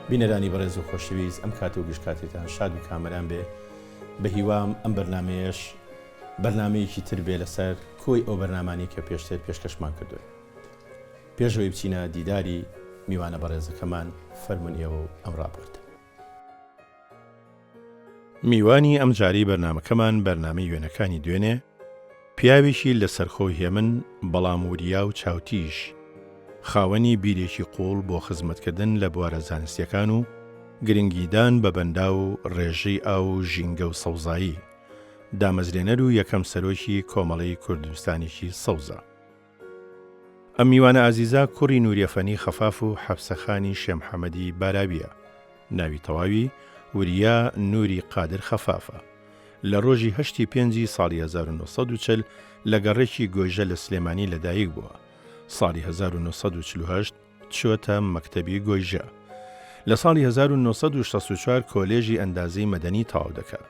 بینەرانی بەڕێز و خۆشەویست ئەم کات و گشتکاتێتان شاد و کامەران بێ بە هیوام ئەم بەرنمەیەش بەرنمەیەکی تر بێ لەسەر کۆی ئەو بەرنامانی کە پێشتر پێشکەشمان کردووە. پێشەوەی بچینە دیداری میوانە بەڕێزەکەمان فەرمون ئێوە و ئەم ڕاپۆرتە. میوانی ئەم جاری بەرنمەکەمان بەرنامەی وێنەکانی دوێنێ، پیاوێکی لەسەرخۆ هێمن بەڵام وریا و چاوتیش، خاوەنی بیرێکی قوڵ بۆ خزمەتکردن لە بوارە زانستیەکان و گرنگیدان بە بەندا و ڕێژەی ئاو ژینگە و سەوزایی، دامەزرێنەر و یەکەم سەرۆکی کۆمەڵەی کوردستانێکی سەوزە. ئەم میوانە ئازیزا کوڕی نوریەفەنی خەفاف و حەفسەخانی شێمحەمەدی باراویە. ناوی تەواوی وریا نوری قادر خەفافە. لە ڕۆژی 8 پێنجی ساڵی 1940 لە گەڕێکی گۆیژە لە سلێمانی لەدایک بووە. ساڵی 1948 چووەتە مەکتەبی گۆیژە. لە ساڵی 1964 کۆلێژی ئەندازەی مەدەنی تەواو دەکات.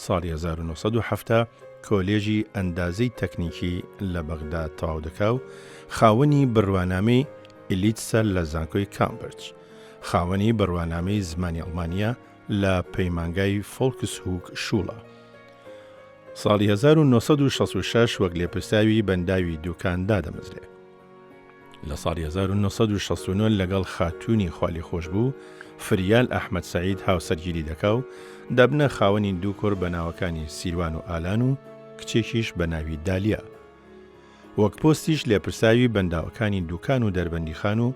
ساڵی 1970 کۆلێژی ئەندازەی تەکنیکی لە بەغداد تەواو دەکا و خاوەنی بڕوانامەی ئیلیتسە لە زانکۆی کامبرج، خاوەنی بڕوانامەی زمانی ئەڵمانیا لە پەیمانگای فۆلکسهوگ شوڵە. ساڵی 1966 وەک لێپرساوی بەنداوی دوکاندا دەمەزرێ. لە ساڵی 1969 لەگەڵ خاتوونی خوالی خۆش بوو، فریال ئەحمەد سەعید هاوسەرگیری دەکا و دەبنە خاوەنی دوو کوڕ بە ناوەکانی سیروان و ئالان و کچێکیش بە ناوی دالیا. وەک پۆستیش لێپرساوی بەنداوەکانی دوکان و دەربەندیخان و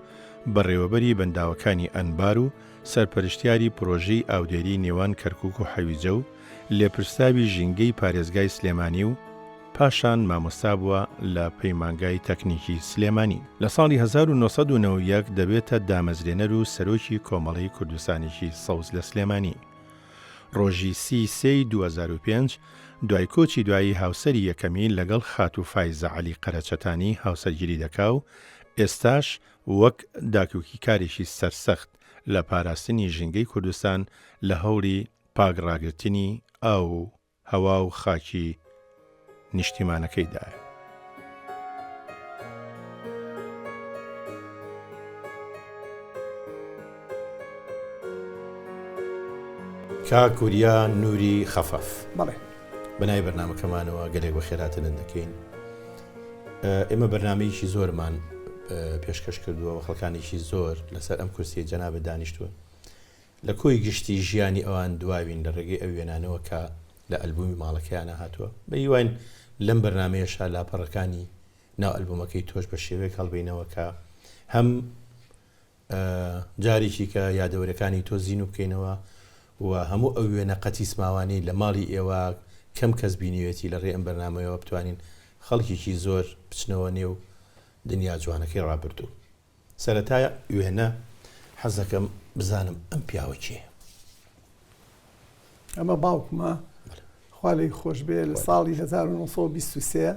بەڕێوەبەری بەنداوەکانی ئەنبار و سەرپەرشتیاری پرۆژەی ئاودێری نێوان کەرکووک و حەویجە و لێپرساوی ژینگەی پارێزگای سلێمانی و پاشان مامۆستا بووە لە پەیمانگای تەکنیکی سلێمانی. لە ساڵی 1991 دەبێتە دامەزرێنەر و سەرۆکی کۆمەڵەی کوردستانێکی سەوز لە سلێمانی. ڕۆژی 30 2005 دوای کۆچی دوایی هاوسەری یەکەمی لەگەڵ خاتو فایزە عەلی قەرەچەتانی هاوسەرگیری دەکا و ئێستاش وەک داکوکی کارێکی سەرسەخت لە پاراستنی ژینگەی کوردستان لە هەوڵی پاگڕاگرتنی ئاو هەوا و خاکی نیشتیمانەکەیدایە. کاک وریا نوری خەفاف، بەڵێ بەنای بەرنامەکەمانەوە گەلێک بە خێراتن دەکەین. ئێمە بەرنامەیەکی زۆرمان پێشکەش کردووە و خەڵکانێکی زۆر لەسەر ئەم کورسیە جەنابە دانیشتووە. لە کۆی گشتی ژیانی ئەوان دواوین لە ڕێگەی ئەو وێنانەوە کە لە ئەلبومی ماڵەکەیانە هاتووە. بە هیوان لەم بەرنمەیەشا لاپەڕەکانی ناو ئەلبومەکەی تۆش بە شێوەیەک هەڵبینەوە کە هەم جارێکی کە یادەوەرەکانی تۆ زین و بکەینەوە و هەموو ئەو وێنە قەتی سماوانی لە ماڵی ئێوە کەم کەس بینیوێتی لە ڕێ ئەم بەرنمەیەوە بتوانین خەڵکێکی زۆر بچنەوە نێو دنیا جوانەکەی ڕابردوو. سەرەتا وێنە حەز دەکەم بزانم ئەم پیاوە کێیە؟ ئەمە باوکمە، خوا لێی خۆش بێ، لە ساڵی 1923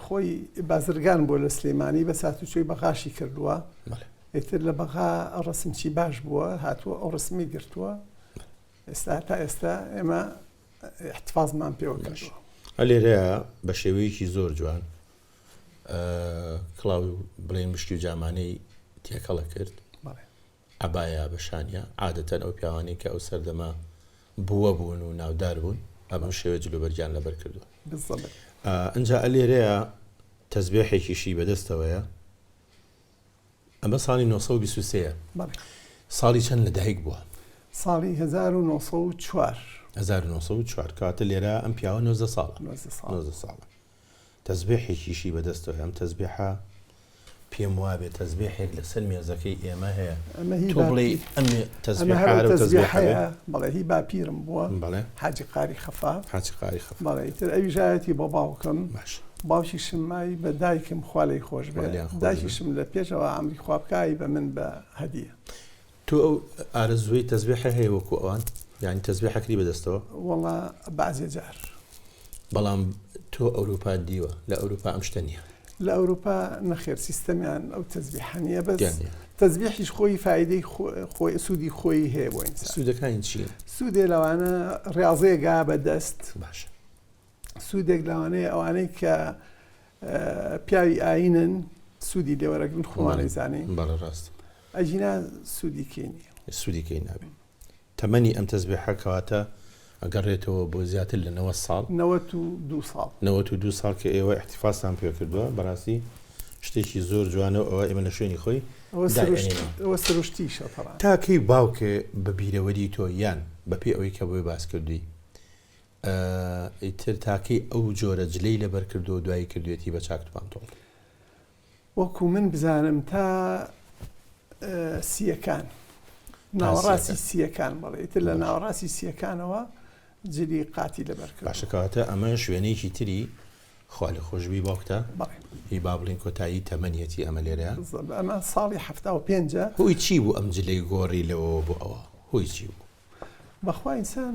خۆی بازرگان بۆ لە سلێمانی بە ساتوچۆی بەغاشی کردووە. ئێتر لە بەغا ڕسمچی باش بووە، هاتووە ئەو ڕسمی گرتووە. ئێستا تا ئێستا ئێمە احتفاظمان پێوە کردووە. لێرەیە بە شێوەیەکی زۆر جوان کڵاو بڵێن مشتی و جامانەی تێکەڵە کرد، ئەبایە بەشانە عادەتەن ئەو پیاوانەی کە ئەو سەردەما بووە بوون و ناودار بوون ئەم شێوە جلوبەرجیان لەبەر کردووە. ئەنجا لێرەیە تەزبێحێکیشی بەدەستەوەیە. ئەمە ساڵی 1923 ساڵی چەند لەدایک بووە؟ ساڵی 1904 1904 کاتە لێرە ئەم پیاوە 90 ساڵە. تەزبێحێکیشی بەدەستەوە. ئەم تەزبێحە پێم وابێ تەزبێحێک لەسەر مێزەکەی ئێمە هەیە. تۆ بڵێ ئەم تەزبێحە بەڵێ هی باپیرم بووە، حاجی قاری خەفاف. بەڵێ ئیتر ئەویژایەتی بۆ باوکم، باوکیشم مای بە دایکم خوا لێی خۆش بێ، دایکیشم لە پێشەوە ئەمری خوابکایی بە من بە هەدیە. تۆ ئەو ئارەزووی تەزبێحە هەیە وەکو ئەوان، یعنی تەزبێحەکەی بەدەستەوە؟ وەڵا بەعزێ جار. بەڵام تۆ ئەوروپا دیوە، لە ئەوروپا ئەم شتە نییە. لە ئەوروپا نەخێر سیستەمیان ئەو تەزبیحە نییە، بەس تەزبیحیش خۆی فایدەی خۆی سوودی خۆی هەیە بۆ ئینسان. سوودەکانی چییە؟ سوودێ لەوانە ڕاضەیەگا بەدەست، باشە. سوودێک لەوانەیە ئەوانەی کە پیاوی ئاینن سوودی لێوەرەگرن خۆمانەی زانین. بەڵێ ڕاست. ئەجینا سوودی کێنی سوودیکەی نابێ تەمەنی ئەم تەسبیحە کەواتە ئەگەڕێتەوە بۆ زیاتر لە 90 ساڵ 92 ساڵ 92 ساڵ کە ئێوە احتیفاستان پێ کردووە بەڕاستی شتێکی زۆر جوانە ئەوە ئێمە لە شوێنی خۆی ئەوە سروشتیشە تەڕان تاکەی باوکێ بە بیرەوەری تۆ یان بەپێ ئەوەی کە بۆی باس کردووی ئیتر تاکەی ئەو جۆرە جلەی لەبەر کردو و دوایی کردوێتی بە چاکتوان تۆڵ وەکو من بزانم تا سیەکان ناوەڕاستی سیەکان بەڵێ ئیتر لە ناوەڕاستی سیەکانەوە جلی قاتی لەبەر کرد باشەکەواتە ئەمە شوێنەیەکی تری خوا لە خۆشبی باوکتە هی با بڵین کۆتایی تەمەنیەتی ئەمە لێرە ئەمە ساڵی 75 هۆی چی بوو ئەم جلەی گۆڕی لەوە بۆ ئەوە هۆی چی بوو بەخوا ئینسان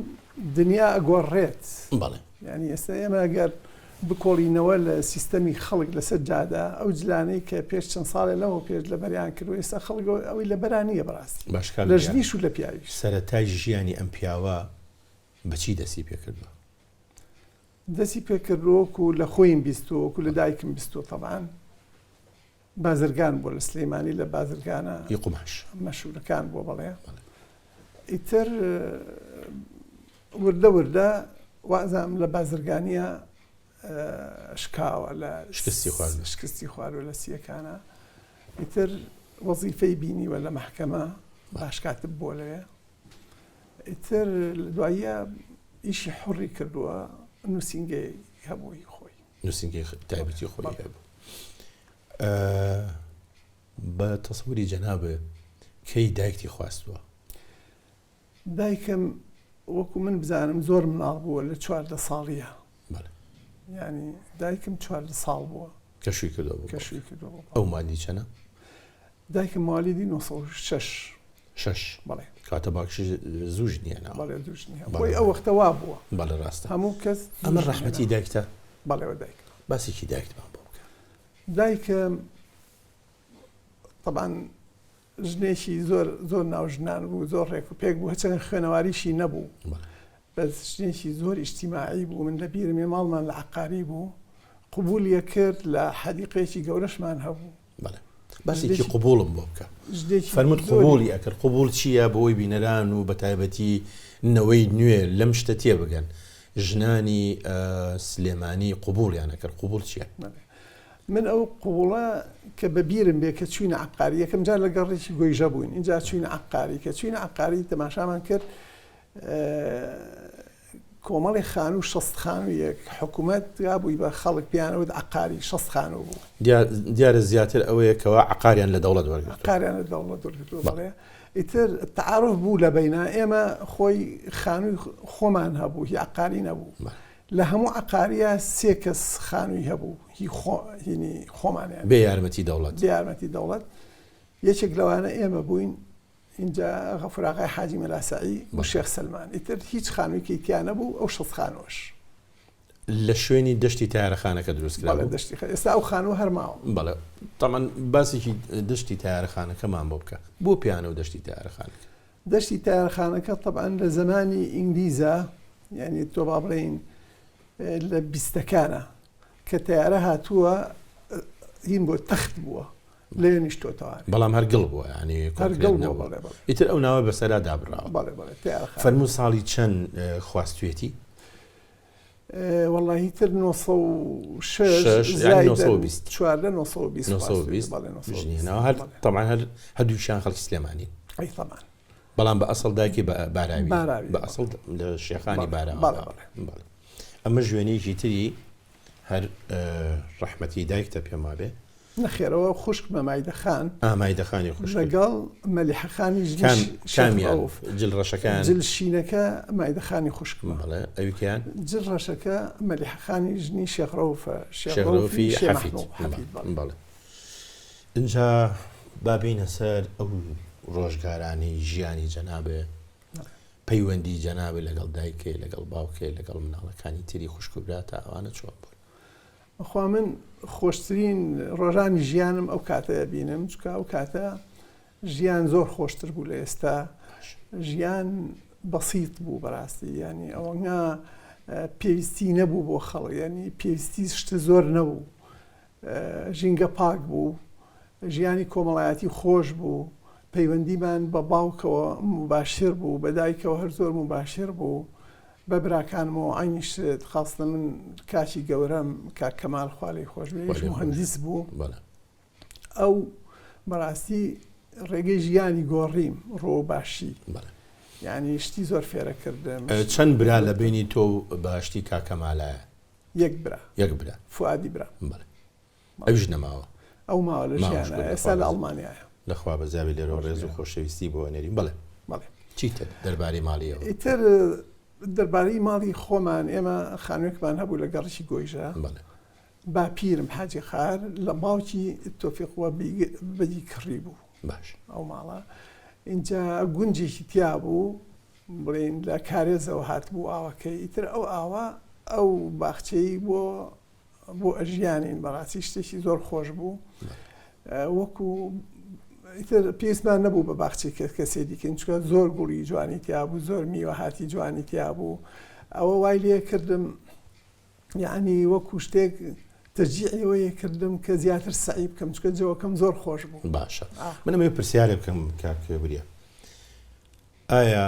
دنیا ئەگۆڕێت بەڵێ ینی ئێستا ئێمە ئەگەر بکۆڵینەوە لە سیستەمی خەڵک لەسەر جادا ئەو جلانەی کە پێش چەند ساڵێ لەوە پێش لە بەریان کردو ئێستا خەڵک ئەوەی لە بەرانیە بەڕاستی باشکار لە ژنیش و لە پیاویش سەرەتای ژیانی ئەم پیاوە بەچی دەستی پێکردووە دەستی پێکردۆکو لە خۆیم بیستۆکو لە دایکم بیستۆ تەبان بازرگان بۆ لە سلەیمانی لە بازرگانە قوماش مەشهورەکان بۆ بەڵێ ئیتر وردە وردە وازام لە بازرگانیە شکاوە لە شکستی خواردوە لە سیەکانە ئیتر وەزیفەی بینیوە لە مەحکەمە باشکاتب بۆ لەوێ ئیتر دواییە ئیشی حڕی کردووە نووسینگەی هەبووی خۆی نووسینگەی تایبەتی خۆی هەبوو بە تەسەووری جەنابێ کەی دایکتی خواستووە دایکم وەکو من بزانم زۆر مناڵ بووە لە 14 ساڵیە ینی دایکم 14 ساڵ بووە کەشوی کردەوە کەشوی کردەوە ئەو مالی چەنە دایکم مالیدی 96 بەڵێ کاتە باکشی زوو ژنیانە بەڵێ دوو ژنیە بۆی ئەو وەختە وا بووە بەڵێ ڕاستە هەموو کەس ئەمە ڕەحمەتی دایکتە بەڵێەوە دایک باسێکی دایکتمان بۆ بکە دایکم طبعاً ژنێکی زۆر ناوژنان بوو زۆر ڕێک و پێک بوو هەچەند خوێنەواریشی نەبوو بەس ژنێکی زۆر ئیجتیماعی بوو من لە بیرمێ ماڵمان لە عەقاری بوو قبولیە کرد لە حەدیقەیەکی گەورەشمان هەبوو باسێکی قبوڵم بۆ بکە فەرمووت قبولی ئەکرد قبول چییە بۆی بینەران و بە تایبەتی نەوەی نوێ لەم شتە تێبگەن ژنانی سلێمانی قبولیان ئەکرد قبول چییە من ئەو قوڵە کە بە بیرم بێ کە چوینە عەقاری یەکەم جار لە گەڕێکی گۆیژە بووین اینجا چوینە عەقاری کە چوینە عەقاری تەماشامان کرد کۆمەڵی خانوو 60 خانوویەک حکوومەت بووی بە خەڵک پیانەوە عەقاری 60 خانوو بوو دیارە زیاتر ئەوەیە کەوا عەقاریان لە دەوڵەت وەرگرتووە عەقاریان لە دەوڵەت وەرگرتووە بەڵێ ئیتر تعارف بوو لە بەینا ئێمە خۆی خانووی خۆمان هەبوو هی عەقاری نەبوو لە هەموو عەقاریە 3 کەس خانووی هەبوو هینی خۆمانیان بێ یارمەتی دەوڵەت یەکێک لەوانە ئێمە بووین اینجا غەفوراغای حاجی مەلاسایی و شێخ سەلمان ئیتر هیچ خانوویەکی تیان نەبوو ئەو 60 خانووەش لە شوێنی دەشتی تایارەخانەکە دروستکرا دەشتی ئێستا ئەو خانوو هەرماوە بەڵێ تەمان باسێکی دەشتی تایارەخانەکەمان بۆ بکە بۆ پیانە و دەشتی تایارەخانەکە دەشتی تایارەخانەکە طبعاً لە زمانی ئینگلیزە یعنی تۆ با بڵێین لە بیستەکانە کە تیارە هاتووە هین بۆ تەخت بووە لێ نیشتۆتەوە بەڵام هەرگڵ بووە ینی ئیتر ئەو ناوە بەسەرا دابراوە فەرموو ساڵی چەند خواستوێتی والله تر 920 طبعا هەردووشیان خەڵکی سلێمانی بەڵام بە ئەسڵ دایکی باراوی بە ئەسڵ لە شێخانی باراوە ئەمە ژوێنێکی تری هەر ڕەحمەتی دایکتە پێما بێ نەخێرەوە خوشک مەمایدەخان ئامایدەخانی خوش لەگەڵ مەلیحەخانی کامیان جل ڕەشەکان جل شینەکە مایدەخانی خوشکمە بەڵێ ئەویکیان جل ڕەشەکە مەلیحەخانی ژنی شێخڕەوفە شێخڕەوفی حەفید بەڵێ اینجا بابینە سەر ئەو ڕۆژگارانی ژیانی جەنابێ پەیوەندی جەنابێ لەگەڵ دایکێ لەگەڵ باوکێ لەگەڵ مناڵەکانی تری خوشکوبراتە ئەوانە چۆن بوون بەخوا من خۆشترین ڕۆژانی ژیانم ئەو کاتەیە بینم چکە ئەو کاتە ژیان زۆر خۆشتر بوو لە ئێستا ژیان بەسیط بوو بەڕاستی ینی ئەوەنگا پێویستی نەبوو بۆ خەڵک ینی پێویستی شتە زۆر نەبوو ژینگە پاک بوو ژیانی کۆمەڵایەتی خۆش بوو پەیوەندیمان بە باوکەوە مباشر بوو، بە دایکەوە هەر زۆر مباشر بوو، بە براکانمەوە عینیشت خاستە من کاچی گەورەم کاک کەمال خوا لێی خۆش بێ مهندس بوو. ئەو بەڕاستی ڕێگەی ژیانی گۆڕیم ڕۆ باشی، یعنی شتی زۆر فێرە کردم. چەند برا لە بینی تۆ باشتی کاک کەمالایە؟ یەک برا فوادی برا. ئەوش نەماوە؟ ئەو ماوە لە ژیانە، ئێستا لە ئەڵمانیایە. لەخوا بەزاوی لێرە ڕێز و خۆشەویستی بۆ نەریم. بڵێ چیتر دەربارەی ماڵیەوە؟ ئیتر دەربارەی ماڵی خۆمان ئێمە خانوویەکمان هەبوو لە گەڕشی گۆیژە. باپیرم حاجی خار لە باوکی تۆفیقوە بەدی کڕی بوو. باش ئەو ماڵە اینجا گونجێکی تیا بوو، بڵێن لە کارێزەوە هات بوو ئاوەکەی. ئیتر ئەو ئاوە ئەو باخچەی بۆ ئەژیانین بەڕاستی شتێکی زۆر خۆش بوو. وەکو ئیتر پێویستمان نەبوو بە باخچێک کەسێ دیکەین، چونکە زۆر گوڵی جوانی تیا بوو، زۆر میوەهاتی جوانی تیا بوو. ئەوە وای لێ کردم، یعنی وەکو شتێک تەرجیعەوەیە کردم کە زیاتر سعی بکەم، چونکە جەوەکەم زۆر خۆش بوو. باشە من ئەمە پرسیارێ بکەم کاک بریە، ئایا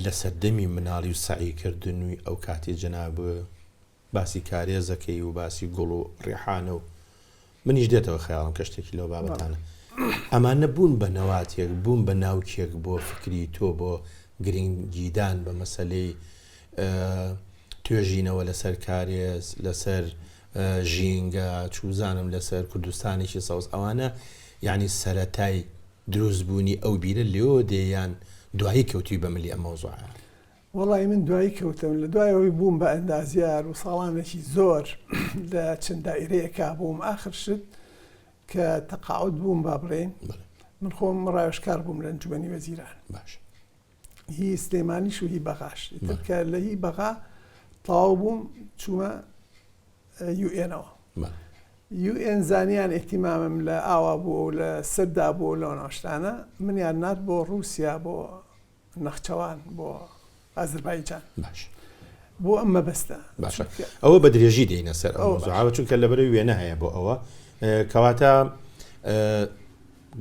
لە سەردەمی مناڵی و سعیکردنووی ئەو کاتی جەناب باسی کارێزەکەی و باسی گوڵ و ڕێحانە و منیش دێتەوە خەیاڵم کە شتێکی لەو بابەتانە، ئەمانە بوون بە نەواتێک، بوون بە ناوکێک بۆ فکری تۆ بۆ گرنگیدان بە مەسەلەی توێژینەوە لەسەر کارێز، لەسەر ژینگە، چوزانم لەسەر کوردستانێکی سەوز، ئەوانە یعنی سەرەتای دروستبوونی ئەو بیرە لێەوە دێیان دوایی کەوتی بە ملی ئەم مەوزوعە؟ وەڵی من دوایی کەوتم، لە دوایەوەی بووم بە ئەندازیار و ساڵانێکی زۆر لە چەند دائیرەیەکا بووم. آخر شت کە تەقاعود بووم با بڵێن، من خۆم ڕایۆشکار بووم لە ئەنجومەنی وەزیران. باش هی سلێمانیش و هی بەغاش. کە لە هی بەغا تەواو بووم چوومە UN-ەوە. UN زانیان ئێتیمامم لە ئاوا بوو، لە سەردا بوو، لەو ناشتانە منیان نات بۆ رووسیا، بۆ نەخچەوان، بۆ ئازربایجان. باش بۆ ئەم مەبەستە. باشە ئەوە بە درێژی دێنە سەر ئەو مۆزوعەوە، چونکە لەبەرەوەی وێنە هەیە بۆ ئەوە کەواتە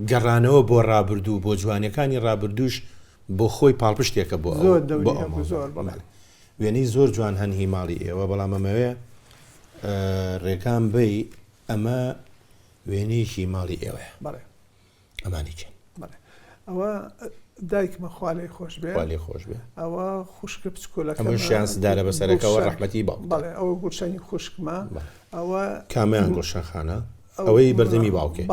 گەڕانەوە بۆ ڕابردوو، بۆ جوانیەکانی ڕابردووش بۆ خۆی پاڵپشتێکە بۆ وێنەی زۆر جوان هەن هی ماڵی ئێوە. بەڵام ئەمەوێ ڕێکان بی ئەمە وێنەیەکی ماڵی ئێوەیە. ئەمانی چین؟ ئەوە دایکمە خوا لێی خۆش بێ، ئەوە خوشکە بچکۆلەکە، ئەمە شیانسدارە بەسەرەکەەوە ڕەحمەتی باوک. ئەوە گوڵشانی خوشکمە. ئەوە کامیان گوڵشەخانە؟ ئەوەی بەردەمی باوکێ.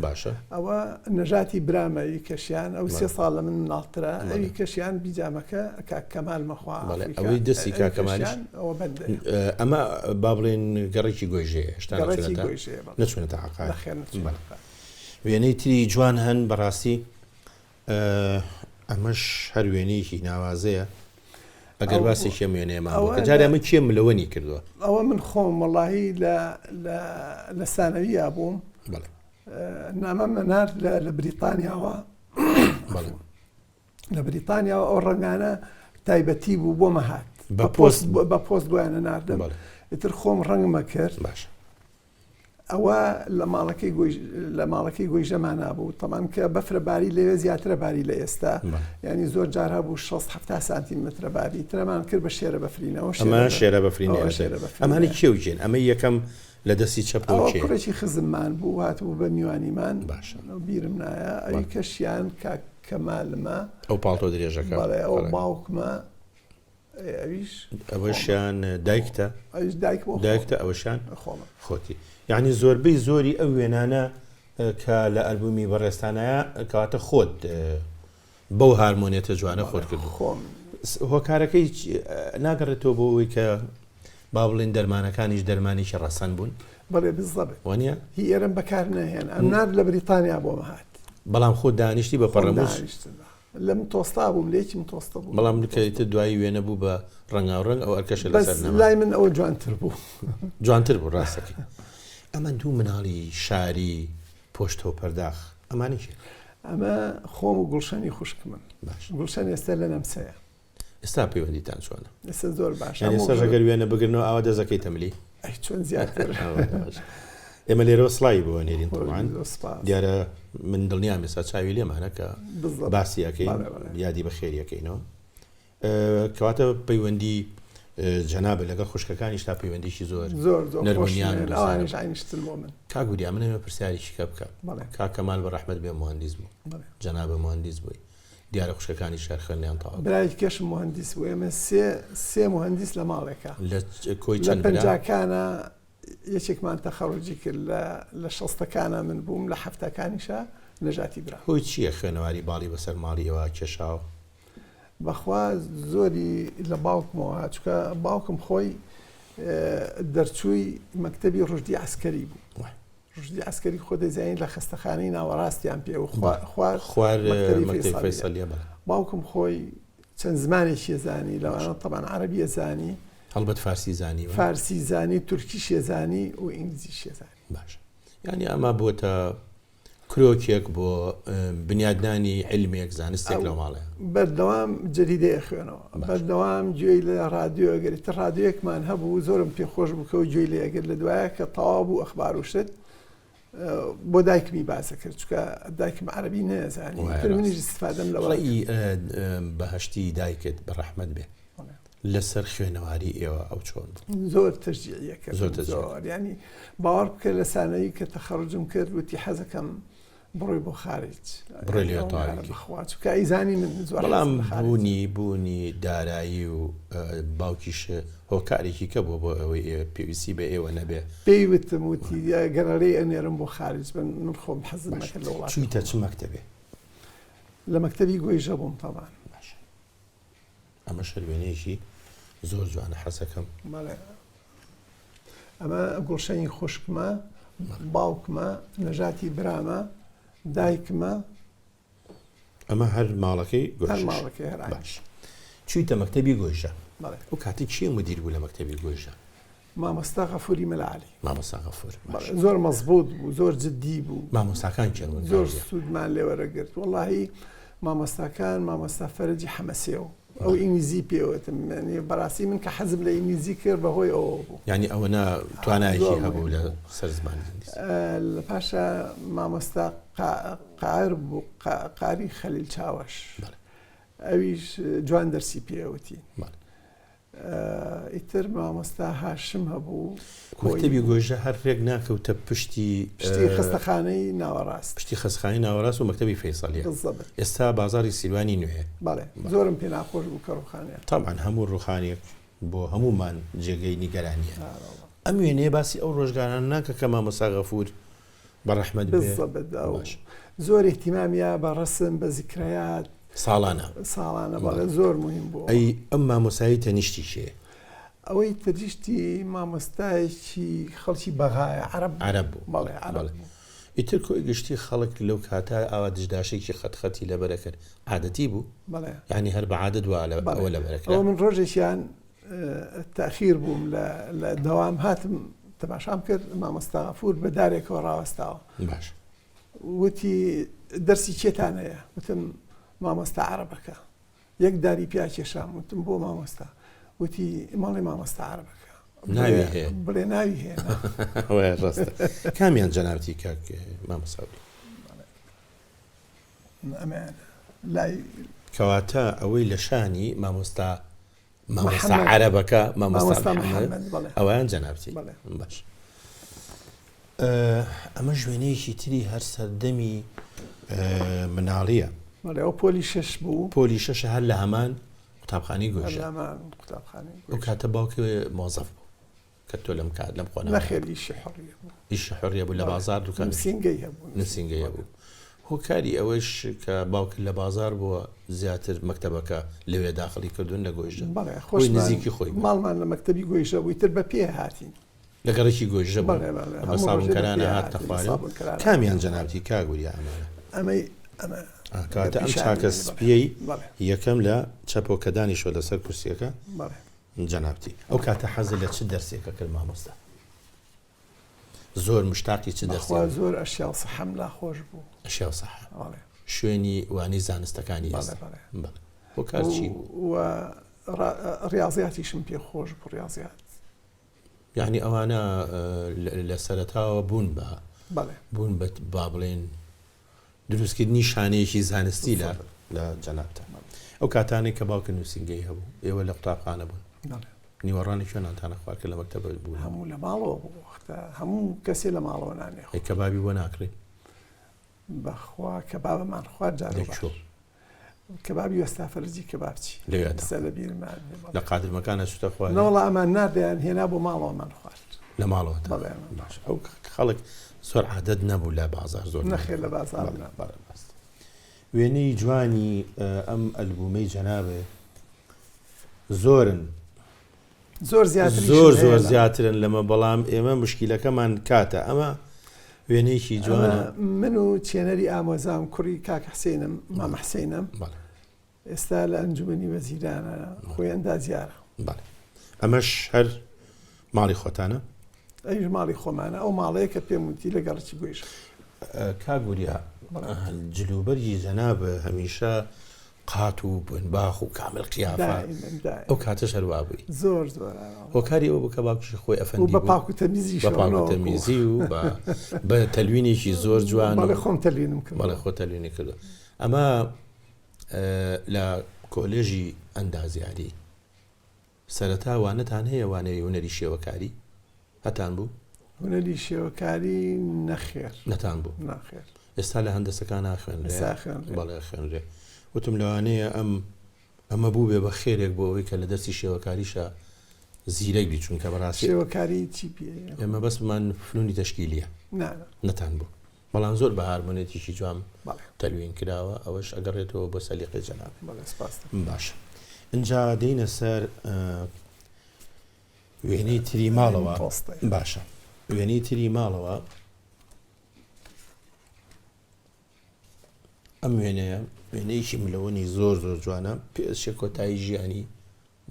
باشە ئەوە نەژاتی برامەوی کەشیان، ئەو 3 ساڵ لە من ناڵترە، ئەوی کەشیان بیجامەکە کاک کەمال مەخوا. ئەوەی دەستی کاک کەمالیش ئەمە با بڵێن گەڕێکی گۆیژەیە، هێشتا نەچوێنێتە حەقایق. وێنەی تری جوان هەن بەڕاستی، ئەمەش هەر وێنەیەکی ناوازەیە. ئەگەر باسی کێم وێنەیەمان بووکە جارێ ئەمە کێم ملەوەنی کردووە؟ ئەوە من خۆم وەڵاهی لە سانەویە بووم، نامە مەنار لە بریتانیاوە، لە بریتانیاوە ئەو ڕەنگانە تایبەتی بوو بۆ مەهات، بە پۆست بۆیانە ناردم. ئیتر خۆم ڕەنگمە کرد. ئەوە لە ماڵەکەی گۆیژەمان نابوو، تەمان کە بەفرە باری لەوێ زیاترە باری لە ئێستا، ینی زۆر جارها بوو 6-7 سانتیمترە باری، ترەمان کرد بە شێرە بەفرینەوە. ئەمە شێرە بەفرینەوە. ئەمانی کێوجێن؟ ئەمە یەکەم لە دەستی چەپەوە کوڕێکی خزممان بوو، هاتبوو بە میوانیمان. بیرم نایە ئەوی کەشیان کاک کەمالمە، ئەو پاڵتۆ درێژەکە، ئەو باوکمە، ئەوەشیان دایکتە؟ دایکتە ئەوەشان خۆتی. یعنی زۆربەی زۆری ئەو وێنانە کە لە ئەلبومی بەڕێستانەیە کەواتە خۆت بەو هارمۆنیەتە جوانە خۆت کردو. هۆکارەکەی ناگەڕێتەوە بۆ ئەوەی کە با بڵێن دەرمانەکانیش دەرمانێکی ڕەسەن بوون؟ بەڵێ بزەبێت وانە هی ئێرەم بەکار نەهێن. ئەم نار لە بریتانیا بۆ مەهات، بەڵام خۆت دانیشتی بە پەڕەموز لەم تۆستا بووم، لێکی تۆستە بوو. بەڵام لکەیتە دوایی وێنە بوو بە ڕەنگاوڕەنگ ئەو ئەرکەشە لەسەر نەما. لای من ئەوە جوانتر بوو، جوانتر بوو ڕاستەکە. ئەمە دوو مناڵی شاری پۆشتۆ پەرداخ ئەمانیشە؟ ئەمە خۆم و گوڵشەنی خوشک من. گوڵشەن ئێستا لە نەمسەیە. ئێستا پەیوەندیتان چۆنە؟ ئێستا زۆر باشە. ئێستا ژەگەر وێنە بگرنەوە ئاوا دەزەکەی تەملی؟ چۆن زیاتر. ئێمە لێرەوە سڵای بۆ نێرین تەواان سپاس. دیارە من دڵنیام ێستا چاوی لێمانە کە بالضبط. باسیەکەی یادی بە خێریەکەینەوە کەواتە پەیوەندی جەنابە لەگەڵ خوشکەکانیش تا پەیوەندیشی زۆر نەرمونیان من کاگوریا منەوە پرسیاریشی کە بکەم کاکەمال بە ڕەحمەت بێ مهندس بوو جەنابە مهندس بووی دیارە خوشکەکانی شار خوێنیان تەواو برای کەش مهندس بوو ئێمە سێ مهندس لە ماڵێکە لە کۆی چەند پەنجاکانە یەکێکمان تەخەڕوجی کرد لە شەستەکانە من بووم لە هەفتەکانیشە نەژاتی برا هۆی چییە خوێنەواری باڵی بەسەر ماڵیەوە کێشاوە بەخوا زۆری لە باوکمەوە چکە باوکم خۆی دەرچووی مەکتەبی ڕژدی عسکەری بوو ڕژدی عسکەری خۆ دەزانین لە خستەخانەی ناوەڕاستیان پێ و خوار مەکتەبی فەیسەلیە باوکم خۆی چەند زمانێکی زانی لەوانە طبعاً عەرەبی زانی هەڵبەت فارسی زانی فارسی زانی تورکیش زانی و ئینگلیزیش زانی باش یعنی ئەمە بۆتە کرۆکێک بۆ بنیادنانی علمێک زانستێک لە ماڵەیە بەردەوام جەریدەیە خوێنەوە بەردەوام گوێی لە رادیۆ ئەگەریتە رادیۆیەکمان هەبوو زۆرم پێخۆش بووکە و گوێی لێ ئەگەر لە دوایە کە تەواو بوو ئەخبار و شت بۆ دایکمی باسە کرد چکە دایکم عەرەبی نەزانی منیش استفادەم لەوە بەهەشتی دایکت بە ڕەحمەت بێ لەسەر خوێنەواری ئێوە ئەو چۆن زۆر تەشجیعیەکە زۆر ینی باوەڕ بکە لە سانەیی کە تەخەڕوجم کرد وتی حەزەکەم بڕۆی بۆ خارج بڕۆی لێ تاریکی چکە ئەیزانی من زۆر بەڵام بوونی دارایی و باوکیش هۆکارێکی کە بۆ ئەوەی پێویستی بە ئێوە نەبێ پێی وتم وتی گەڕەرەی ئەنێرم بۆ خارج بن من خۆم حەزم نەکرد لە وڵات چوویتە چ مەکتەبێ لە مەکتەبی گۆیژە بووم تەمان باش ئەمە شەروێنەیەکی زۆر جوانە حەسەکەم ئەمە گوڵشەنی خوشکمە باوکمە نەژاتی برامە دایکمە ئەمە هەر ماڵەکەی ماڵەکەی هەر باش چوویتە مەکتەبی گۆیژە و کاتی چی مدیر بوو لە مەکتەبی گۆیژە مامۆستا غەفوری مەلعالی مامۆستا غەفور زۆر مەزبوط بوو زۆر جددی بوو مامۆستاکان چێن زۆر سوودمان لێوەرەگرت وەڵاهی مامۆستاکان مامۆستا فەرەجی حەمەسێەوە ئەو ئینگلیزی پێوتم بەڕاستی من کە حەزم لە ئینگلیزی کرد بەهۆی ئەوە بوو یعنی ئەوە توانایکی هەبوو لە سەر زمانی لە پاشە مامۆستا قار بوو قاری خەلیل چاوەش ئەویش جوان دەرسی پێوتی ئیتر مامۆستا هاشم هەبوو مەکتەبی گۆیژە هەر ڕێک ناکەوتە پشتی خستەخانەی ناوەڕاست پشتی خستەخانەی ناوەڕاست و مەکتەبی فەیسەلیە ئێستا بازاڕی سیروانی نوێ زۆرم پێ ناخۆش بوو کە ڕوخانیە تامان هەموو ڕوخانێک بۆ هەمومان جێگەی نیگەرانیە ئەم وێنەیە باسی ئەو ڕۆژگاران ناکە کە مامۆستا غەفور بە ڕەحمەت بێ زۆر احتیمامیە بە ڕەسم بە زیکرەیات ساڵانە بەڵێ زۆر مهم بوو ئەی ئەم مامۆسایی تەنیشتی شێ ئەوەی تەریشتی مامۆستایەکی خەڵکی بەغایە عەرەب بوو ئیتر کۆی گشتی خەڵک لەو کاتا ئاوا دژداشێکی خەتخەتی لەبەرە کرد عادەتی بوو یعنی هەر بە عادەت وە ئەوە لەبەرەکە ئەوە من ڕۆژێکیان تاخیر بووم لە دەوام هاتم تەماشام کرد مامۆستا غەفور بە دارێکەوە ڕاوەستاوە باش وتی دەرسی کێتانەیە وتم مامۆستا عەرەبەکە یەک داری پیا کێشام وتم بۆ مامۆستا وتی ماڵی مامۆستا عەرەبەکە ناوی هەیە بڵێ ناوی هەیە ڕاستە کامیان جەنابەتی کاک مامۆستاوی ئەمەیان لای کەواتە ئەوەی لە شانی مامۆستا عەرەبەکە مامۆستا محەممەد ئەویان جەنابەتی باش ئەمە ژوێنەیەکی تری هەر سەردەمی مناڵیە ئەو پۆلی شەش بوو پۆلی شەش هەر لە هەمان قوتابخانەی گۆیژە ئەو کاتە باوکە مۆزەف بوو کە تۆ لەم کات لەم خۆنە نەخێر ئیشی حڕیە بوو لە بازار دوکان نووسینگەی هەبوو هۆکاری ئەوەش کە باوکن لە بازار بووە زیاتر مەکتەبەکە لەوێ داخلی کردوون لە گۆیژە خۆی نزیکی خۆی ماڵمان لە مەکتەبی گۆیژە بووی تر بە پێ هاتین لە گەڕێکی گۆیژە بە سابونکەرانە هات تەخوارێ کامیان جەنابەتی کاگووری ئەمەی کاتە ئەم چاکە سپیەی یەکەم لە چەپۆکەدانی شۆ لەسەر کورسیەکە جەنابەتی ئەو کاتە حەزە لە چ دەرسێکە کرد مامۆستا زۆر مشتاقی چ دەرسێک زۆر ئەشیا سەحەم لا خۆش بوو ئەشیا سەحە شوێنی وانی زانستەکانی هۆکار چی ڕیاضیاتیشم پێ خۆش بوو ڕیاضیات یعنی ئەوانە لە سەرەتاوە بوون بە با بڵێن دروستکردنی شانەیەکی زانستی لە جەنابتە. ئەو کاتانێک کە باوکە نووسینگەی هەبوو ئێوە لە قوتابخانە بوون نیوەڕانی شوێنانتانە خوارد کە لە مەکتەبە بوون؟ هەموو لە ماڵەوە بوو، هەموو کەسێ لە ماڵەوە نانێ. کەبابی بۆ ناکرێت؟ بەخوا کەبابمان خوارد جارێک کەبابی وەستا فەرجی کەبابچی لەوێتە لە بیرمان لە قادرمەکانە شتە خوارد نەوەڵا ئەمان نادەیان هێنا بۆ ماڵەوەمان خوارد لە ماڵەوە. باش ئەو خەڵک زۆر عادەت نەبوو لە بازار زۆر نەخێر لە بازار وێنەی جوانی ئەم ئەلبومەی جەنابێ زۆرن زۆر زیاترن لەمە، بەڵام ئێمە مشکیلەکەمان کاتە ئەمە وێنەیەکی جوانە. من و چێنەری ئامۆزام کوڕی کاک حسێنم مامە حسێنم ئێستا لە ئەنجومەنی وەزیرانە خۆی ئەندازیارە. ئەمەش هەر ماڵی خۆتانە؟ ئەویش ماڵی خۆمانە، ئەو ماڵەیە کە پێم وتی لە گەڕکی گوێش. کاگوریا جلوبەرگی جەنابە هەمیشە قات و بنباخ و کامل قیافە ئەو کاتەش هەروە بووی زۆر هۆکاری ئەو بکە باوکیشی خۆی ئەفەندی بە پاک و تەمیزی و بە تەلوینێکی زۆر جوان خۆم تەلوینم کرد. بەڵێ خۆ تەلوینی کردو. ئەمە لە کۆلێژی ئەندازیاری سەرەتا وانەتان هەیە وانەیە هونەری شێوەکاری هەتان بوو؟ هونەری شێوەکاری نەخێر نەتان بوو؟ ناخێر. ئێستا لە هەندەسەکان ناخوێنرێ؟ بەڵێ خوێنرێ. وتم لەوانەیە ئەمە بوو بێ بە خێرێک بۆ ئەوەی کە لە دەستی شێوەکاریشە زیرەک بی چونکە بەڕاستی شێوەکاری چی پێ ئێمە بەسمان فنونی تەشکیلیە نەتان بوو، بەڵام زۆر بە هارمۆنێتیشی جوان تەلوین کراوە، ئەوەش ئەگەڕێتەوە بۆ سەلیقەی جەناب. باشە اینجا دێینە سەر وێنەی تری ماڵەوە. باشە وێنەی تری ماڵەوە ئەم وێنەیەکی ملەوەنی زۆر جوانە پێشێ کۆتایی ژیانی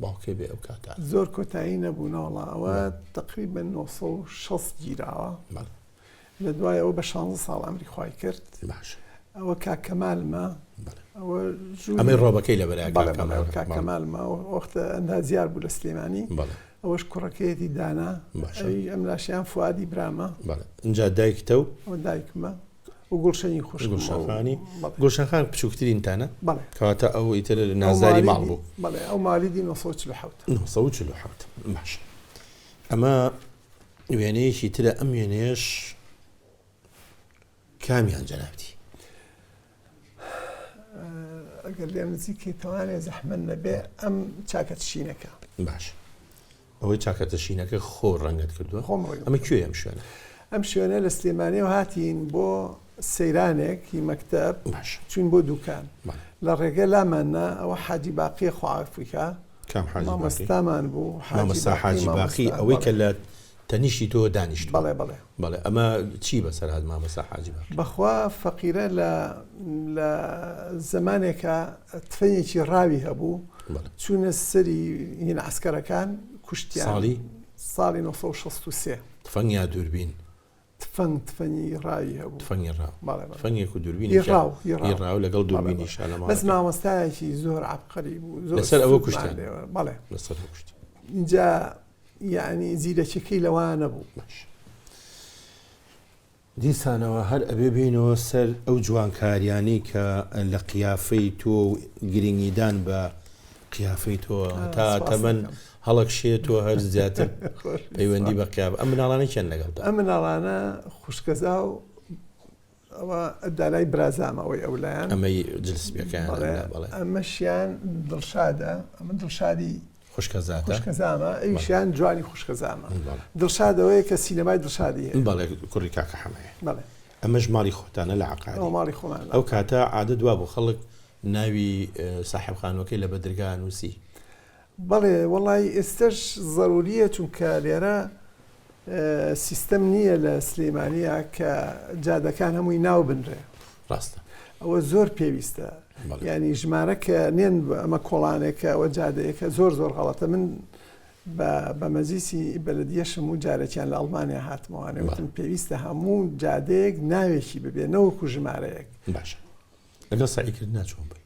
باوکێ بێ ئەو کاتە زۆر کۆتایی نەبوونەوەڵا ئەوە تقریبا 960 گیراوە لە دوای ئەوە بە 16 ساڵ ئەمری خوای کرد. باش ئەوە کاکەمالمە ئەمەی ڕۆبەکەی لە کاکەمالمە وەختە ئەندازیار بوو لە سلێمانی، ئەوەش کوڕەکەیەتی دانا ئەم لاشیان فوادی برامە. اینجا دایکتە و دایکمە و گوڵشەنی خوش گوڵشەخانی گوڵشەخان بچووکترینتانە کەواتە ئەو ئیتر نازداری ماڵ بوو. بەڵێ ئەو مالیدی 1947. باش ئەمە وێنەیەکی ترە. ئەم وێنەیەش کامیان جەنابتی؟ ئەگەر لێم نزیکی توانێ زەحمەت نەبێ ئەم چاکەتشینەکە. باش ئەوەی چاکەتەشینەکە خۆ ڕەنگەت کردووە. ئەمە کوێ ئەم شوێنە؟ ئەم شوێنە لە سلێمانی و هاتین بۆ سەیرانێکی مەکتەب چوین بۆ دوکان لە ڕێگە لاماننا ئەوە حاجی باقی خواافریکا مامۆستامان بوو. مامۆستا حاجی باقی ئەوەی کە لە تەنیشتی تۆ دانیشت. بەڵێ ئەمە چی بەسەر هات مامۆستا حاجی باقی؟ بەخوا فەقیرە لە زمانێکە تفەنێکی ڕاوی هەبوو چوونە سەری هین عسکەرەکان کوشتیان ساڵی 1963. تفەنگ یا دووربین؟ تفەنی ڕاوی هەبوو. فەنگێک و دووربینی ڕاو لەگەڵ دووربینی شالەمە بەس مامۆستایەکی زۆر عەبقەری بوو لەسەر ئەوە کوشتیان. بەڵێ لەسەر کوشت. اینجا یعنی زیرەکەی لەوانە بوو. دیسانەوە هەر ئەبێ بینەوە سەر ئەو جوانکاریانی کە لە قیافەی تۆ گرنگیدان بە قیافەی تۆ تا تەمەن هەڵەکشێتەوە هەر زیاتر پەیوەندی بە قیافە. ئەم مناڵانە چێن لەگەڵدا؟ ئەم مناڵانە خوشکەزا و ئەوە دالای برازامە ئەوەی ئەولایان ئەمەی جلسبیەکان ئەمەشیان دڵشادە. ئەمە دڵشادی خوشکەزامە ئەویشیان جوانی خوشکەزامە. دڵشادەوەیە کە سینەمای دڵشادی بەڵێ کوڕی کاکە حەمەیە. ئەمەش ماڵی خۆتانە لە عەقاری؟ ماڵی خۆمان. ئەو کاتە عادە دوا بۆ خەڵک ناوی ساحب خانوەکەی لە بەدرگا نووسی؟ بەڵێ وەڵی ئێستش ضروریە چونکە لێرە سیستەم نییە لە سلێمانیە کە جادەکان هەمووی ناو بنرێ. ڕاستە ئەوە زۆر پێویستە. ینی ژمارەکە نێن ئەمە کۆڵانێکە ئەوە جادەیەکە زۆر غەڵەتە. من بە مەزیسی بەلەدیەشم و جارێکیان لە ئەڵمانیا هاتمەوانێ وتم پێویستە هەموو جادەیەک ناوێکی ببێ نەوەکو ژمارەیەک. باشە لەگەڵ سعیکردن ناچۆن بی؟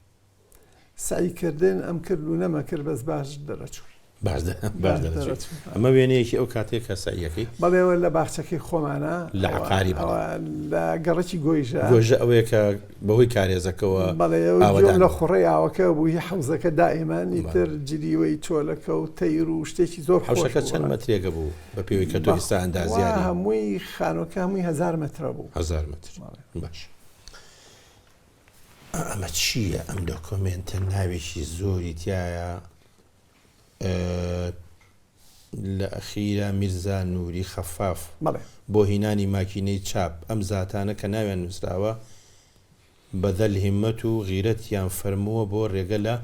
سعیکردن ئەم کرد و نەمە کرد بەس باش دەرەچوو. باش دەچێت ئەمە وێنەیەکی ئەو کاتێک کە سەعیەکەی بەڵێەوە لە باخچەکەی خۆمانە لە عقاری لە گەڕێکی گۆیژە ئەوەیە کە بەهۆی کارێزەکەەوە لە خوڕی ئاوەکە بووی حوزەکە دائیمان ئیتر جلیوەی چۆلەکە و تەیر و شتێکی زۆر حوشەکە چەند مەترێگە بوو بە پێوەی کە تۆ ئێستا ئەندازیاری هەمووی خانۆکە هەمووی 1000 مترە بوو 1000 متر باش. ئەمە چییە؟ ئەم دۆکۆمنتە ناوێکی زۆری تایە لە ئەخیرە میرزا نووری خەفاف بۆ هینانی ماکینەی چاپ ئەم زاتانە کە ناویان نووسراوە بەدەل هیممەت و غیرەتیان فەرمووە بۆ ڕێگە لە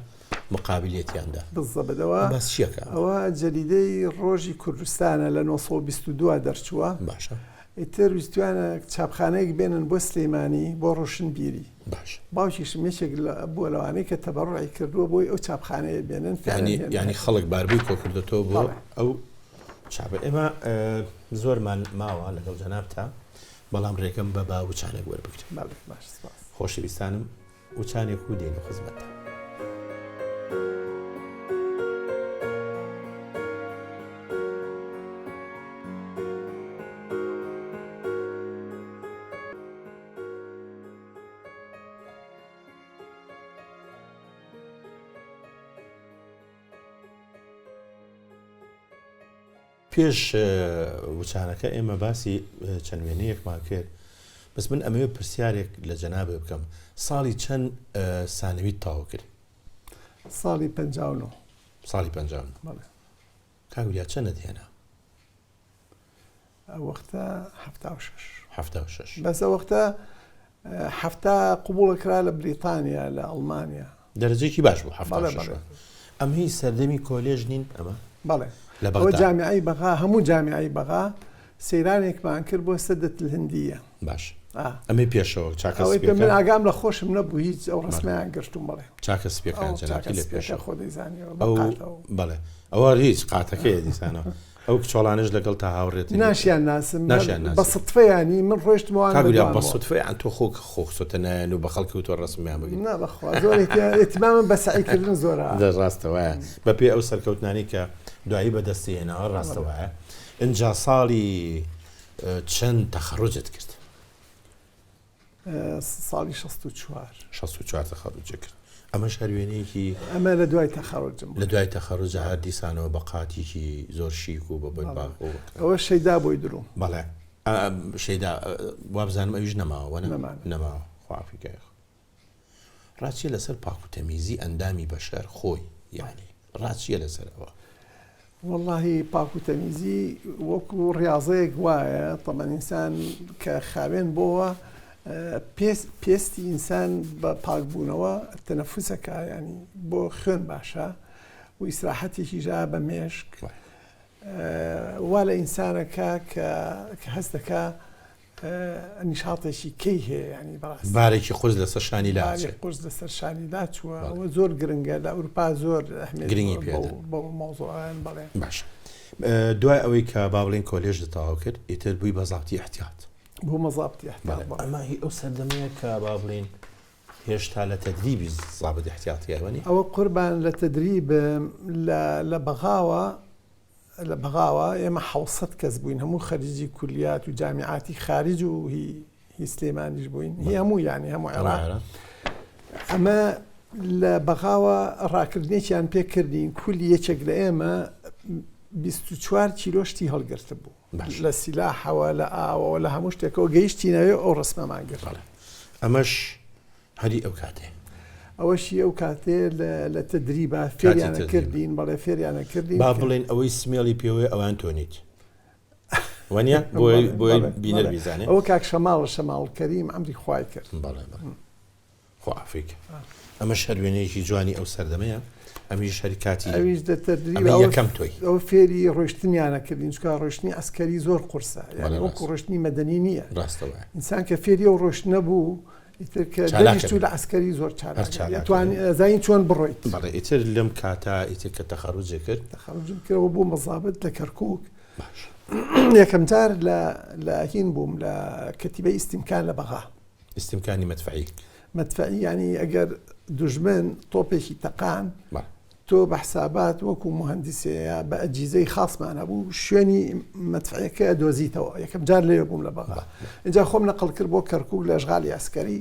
مقابلێتیاندا بزەبەوە بەس چیەکە ئەوە جەریدەی ڕۆژی کوردستانە لە 1922 دەرچووە باشە ئیتر ویستوانە چاپخانەیەک بێنن بۆ سلەیمانی بۆ ڕۆشنبیری باش باوکیشم یەکێک بۆ لەوانەیە کە تەبەڕوعی کردووە بۆی ئەو چاپخانەیە بێنن ینی خەڵک باربووی کۆکردێتەوە بۆ ئەو چاپە. ئێمە زۆرمان ماوە لەگەڵ جەنابتە بەڵام ڕێکەم بە با وچانێک وەربگرین. خۆشەویستانم وچانێک و دێنە خزمەتە. پێش وچانەکە ئێمە باسی چەند وێنەیەکمان کرد بەس من ئەمەوێ پرسیارێک لە جەنابێ بکەم ساڵی چەند سانەویت تاوا کرد؟ ساڵی 59. ساڵی 59 کاگوریا چەندت هێنا؟ وەختە 76 بەس وەختە 7 قبوڵەکرا لە بریتانیا لە ئەڵمانیا دەرەجێکی باش بوو 76. ئەم هی سەردەمی کۆلێژ نین ئەمە؟ بەڵێ ئەوە جامیعەی بەغا هەموو جامیعەی بەغا سەیرانێکمان کرد بۆ سەدەت الهندیە. باش ئەمەی پێشەوە چاکە من ئاگام لە خۆشم نەبوو هیچ ئەو ڕسمیان گرتم بڵێ چاکە سپیەکان جەنابی لە پێشە خۆ دەیزانیەوە بەڵێ ئەوە هیچ قاتەکەیە دیسانەوە ئەو کچۆڵانش لەگەڵ تا هاوڕێت ناشیان ناسم بە سەتفەیانی من ڕۆیشتمەوە بە سوتفەیان تۆ خۆ خۆخسۆتە نایەن و بە خەڵکی و تۆ ڕسمیان بگەین بەخوا زۆر ئێتمامم بە سعیکردن زۆرە ڕاستەوەیە بە پێ ئەو سەرکەوتنانی کە دوایی بەدەستی هێناوە ڕاستەوەیە. ئینجا ساڵی چەند تەخەڕوجت کرد؟ ساڵی 64 تەخەڕوج کرد. ئەمە شەروێنەیەکی ئەمە لە دوای تەخەڕوجم لە دوای تەخەڕوجە هەر دیسانەوە بە قاتێکی زۆر شیک و بە بۆی باغ ئەوە شەیدا بۆی دروم. بەڵێ شەیدا وابزانم ئەویش نەماوە نەماوە خوافیکای ڕاچیە لەسەر پاک و تەمیزی ئەندامی بەشەر خۆی یعنی ڕاچیە لەسەرەوە؟ واللهی پاک و تەمیزی وەکو ڕاضەیەک وایە تەمەن ئینسان کە خاوێن بۆەوە پێستی ئینسان بە پاکبوونەوە تەنەفوسەکە ینی بۆ خوێن باشە و ئیسراحەتێکی ژا بە مێشک وا لە ئینسانەکە کە هەست دەکا نیشاڵێکی کەی هەیە ینی بەڕاست بارێکی قورس لەسەر شانی قورس لەسەر شانی لاچووە ئەوە زۆر گرنگە لە ئەوروپا زۆر گرنگی پێ بۆ مۆزوعیان بەڵێ باش. دوای ئەوەی کە با بڵێن کۆلێژ تەواو کرد ئیتر بووی بە زابطی احتیاط بۆ مەزابطی احتیاط. ئەمە هی ئەو سەردەمەیە کە با بڵێن هێشتا لە تەدریبی زابط احتیاطیەوەنی ئەوە قوربان لە تەدریب لە بەغاوە ئێمە 600 کەس بووین هەموو خەریجی کولیات و جامیعاتی خارج و هی سلێمانیش بووین هی هەموو ینی هەموو عێراق. ئەمە لە بەغاوە ڕاکردنێکیان پێ کردین کولی یەکێک لە ئێمە 24 کیلۆشتی هەڵگرتە بوو لە سیلاحەوە لە ئاوەوە لە هەموو شتێکەوە گەیشتینەوە ئەو ڕسمەمان گرت. ئەمەش هەری ئەو کاتێ ئەوەشی ئەو کاتێ لە تەدریبە فێریانە کردین بەڵێ فێریانە کردین با بڵێن ئەوەی سمێڵی پێوەیە ئەوان تۆنیت وانە بۆی بینەر بیزانێ ئەوە کاک شەماڵ کەریم ئەمری خوای کرد. خوافیک ئەمە شەروێنەیەکی جوانی ئەو سەردەمەیە ئەمیش شەریکاتی ئەویش دەتەدریب یەکەم تۆی ئەو فێری ڕۆشتنیانە کردین چکە ڕۆشتنی ئەسکەری زۆر قورسە یعنی وەکو ڕۆشتنی مەدەنی نییە ڕاستەوە ئینسان کە فێری ئەو ڕۆشت نەبوو ئیتر لە ئەسکەری زۆر چالاکتوانزانی چۆن بڕۆیت. بەڵێ ئیتر لەم کاتا ئیتر کە تەخەڕوجێ کرد تەخەڕوجم کردەوە بۆ مەزابەت لە کەرکووک یەکەم جار لە هین بووم لە کەتیبەی ئیستیمکان لە بەغا ئیستیمکانی مەدفەعی ینی ئەگەر دوژمن تۆپێکی تەقان تۆ بە حسابات وەکو مهندسەیە بە ئەجیزەی خاصمان هەبوو شوێنی مەدفعەکە دۆزیتەوە یەکەم جار لێ بووم لە بەغا اینجا خۆم نەقڵ کرد بۆ کەرکووک لە ئەشغالی ئەسکەری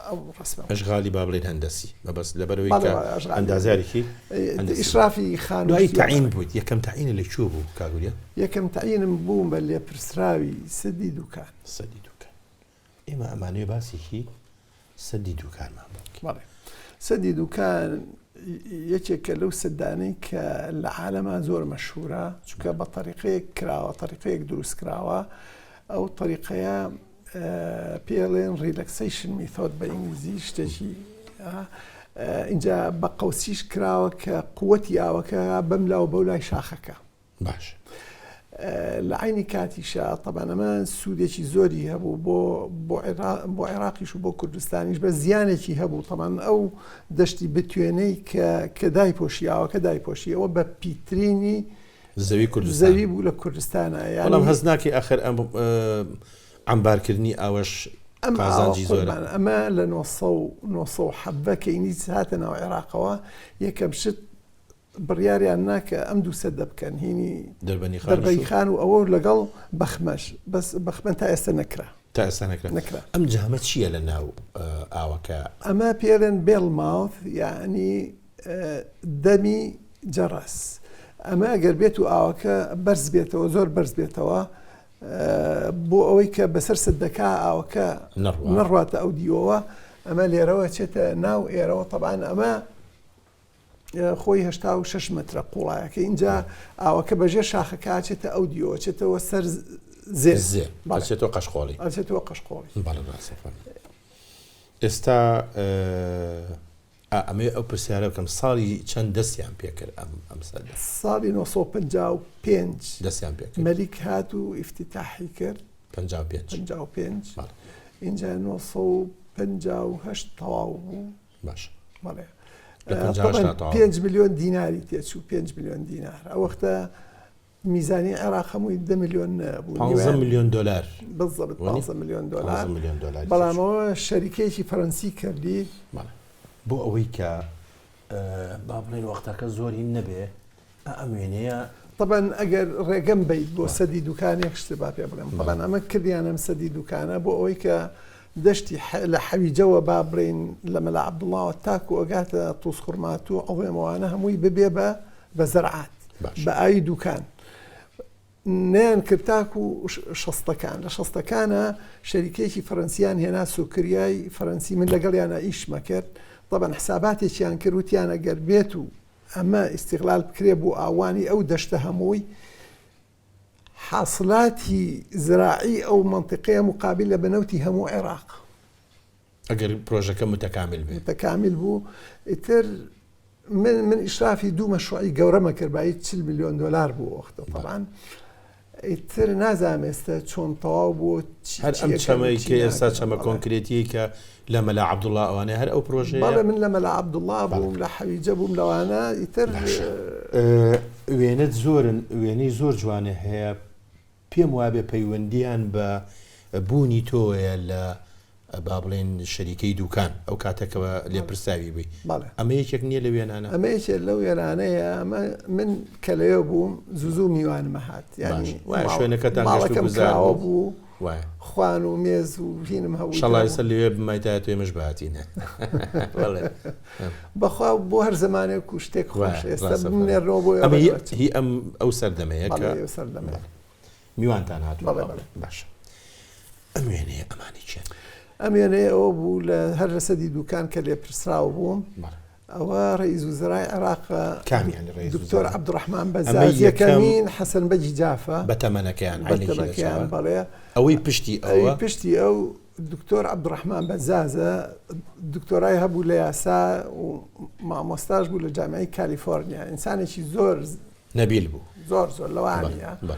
ئەو ڕسمە ئەشغالی با بڵێن هەندەسی بەبەست لەبەرەوەی کە ئەندازیارێکی ئیشرافی خان دوای تەعین بوویت یەکەم تەعینە لەکوێ بوو کاگوریا یەکەم تەعینم بووم بە لێپرسراوی سەدی دوکان ئێمە ئەمانوێ باسێکی سەدی دوکانمان بوو سەدی دوکان یەکێکە لەو سەدانەی کە لە عالەما زۆر مەشهورە چونکە بە طریقەیەک کراوە طریقەیەک دروست کراوە ئەو طریقەیە پێڵێن ریلەکسیشن میثۆد بە ئینگلیزی شتێکی اینجا بە قەوسیش کراوە کە قووەتی ئاوەکە بەم لاو بەو لای شاخەکە باش لە عینی کاتیشە طبعاً ئەمە سوودێکی زۆری هەبوو بۆ عێراقیش و بۆ کوردستانیش بە زیانێکی هەبوو طبعاً ئەو دەشتی بتوێنەی کە دایپۆشی ئاوەکە دایپۆشی ئەوە بە پیترینی زەوی بوو لە کوردستانە بەڵام هەز ناکەی ئاخر ئەم ئەمبارکردنی ئاوەش قازانجی زۆرە ئەمە لە 1970 کەینی هاتە ناو عێراقەوە یەکەم شت بڕیاریان ناکە ئەم دوو سەدە بکەن هینی دەربەی خان و ئەوە لەگەڵ بەخمەش بەس بەخمە تا ئێستا نەکرا ئەم جامە چییە لە ناو ئاوەکە ئەمە پێڵێن بێڵماوت یعنی دەمی جەڕەس ئەمە ئەگەر بێت و ئاوەکە بەرز بێتەوە زۆر بەرز بێتەوە بۆ ئەوەی کە بەسەر سەدەکە ئاوەکە نەڕواتە ئەو دیوەوە ئەمە لێرەوە چێتە ناو ئێرەوە طبعاً ئەمە خۆی 86 مترە قوڵایەکە اینجا ئاوەکە بەژێر شاخەکە چێتە ئەو دیوە چێتەوە سەر زێچێتەوە قەشقۆڵی ئێستا ئەمێ ئەو پرسیارە بکەم ساڵی چەند دەستیان پێکرد ئەم سەدە ساڵی 1955 دەستیان پێکرد مەلیک هات و ئیفتتاحی کرد 55 اینجا 1958 تەواو بوو باش بەڵێ 5 میلیۆن دیناری تێچوو 5 میلیۆن دینار ئەو وەختە میزانی عێراق هەمووی 10 میلیۆن بوو 15 میلیۆن دلار بالضبط 15 میلیۆن دلار بەڵامەوە شەریکەیەکی فەرەنسی کردی بۆ ئەوەی کە با بڵێن وەختەکە زۆری نەبێ ئەم وێنەیە طبعاً ئەگەر ڕێگەم بیت بۆ سەدی دوکانێک شت با پێ بڵێم طبعاً ئەمە کردیانم سەدی دوکانە بۆ ئەوەی کە دەشتی لە حەویجەوە با بڕین لە مەلا عەبدوڵڵاوە تاکو ئەگاتە تووسخورمات و ئەڵێمەوانە هەمووی ببێ بە زەرعات بە ئاوی دوکان نیان کرد تاکو شەستەکان لە شەستەکانە شەریکێکی فەرەنسیان هێنا سوکریای فەرەنسی من لەگەڵیانە ئیشمە کرد طبعاً حساباتێکیان کرد وتیان ئەگەر بێت و ئەمە ئیستیغلال بکرێ بۆ ئاوانی ئەو دەشتە هەمووی حاصلاتی زراعی ئەو منطقەیە مقابل لە بنەوتی هەموو عێراق ئەگەر پرۆژەکە متەکامل بوو ئیتر من ئیشرافی دوو مەشروعی گەورەمە کرد بە 40 میلیۆن دلار بوو وەختە طبعاً ئیتر نازانم ئێستا چۆن تەواو بوو هەر ئەم چەمەی کە ئێستا چەمە کۆنکرێتی کە لە مەلا عەبدوڵڵا ئەوانەیە هەر ئەو پرۆژەیە بەڵێ من لە مەلا عەبدوڵڵا بووم لە حەویجە بووم لەوانە ئیتر وێنەت زۆرن وێنەی زۆر جوانە هەیە پێم وابێ پەیوەندیان بە بوونی تۆیە لە با بڵێن شەریکەی دوکان ئەو کاتێکەوە لێپرساوی بووی ئەمە یەکێک نییە لە وێنانە ئەمە یەکێک لەو وێنانەیە من کە لەوێ بووم زوو میوانمە هات یعنی شوێنەکەتان ماڵەکەم بوو خوان و مێز و هینم هەوو شەڵای سەر لێوێ بمایتای توێمەش بهاتینە بەخوا بۆ هەر زمانێک و شتێک خۆش ئێستا بمێنەوە بۆ هی ئەم ئەو سەردەمەیە کە میوانتان هات باش ئەم وێنەیە ئەمانی چێن ئەم وێنەیە ئەوە بوو لە هەر لە سەدی دوکان کە لێ پرسراوە بووم ئەوە ڕئیس وزرای عێراق دکتۆر عەبدوڕەحمان بەزاز یەکەمین حەسەن بەجی جافە بەتەمەنەکەیان بەڵێ ئەوەی پشتی ئەو دکتۆر عەبدوڕەحمان بەزازە دکتۆرای هەبوو لە یاسا و مامۆستاش بوو لە جامعەی کالیفۆرنیا ئینسانێکی زۆر نەبیل بوو زۆر لەوانە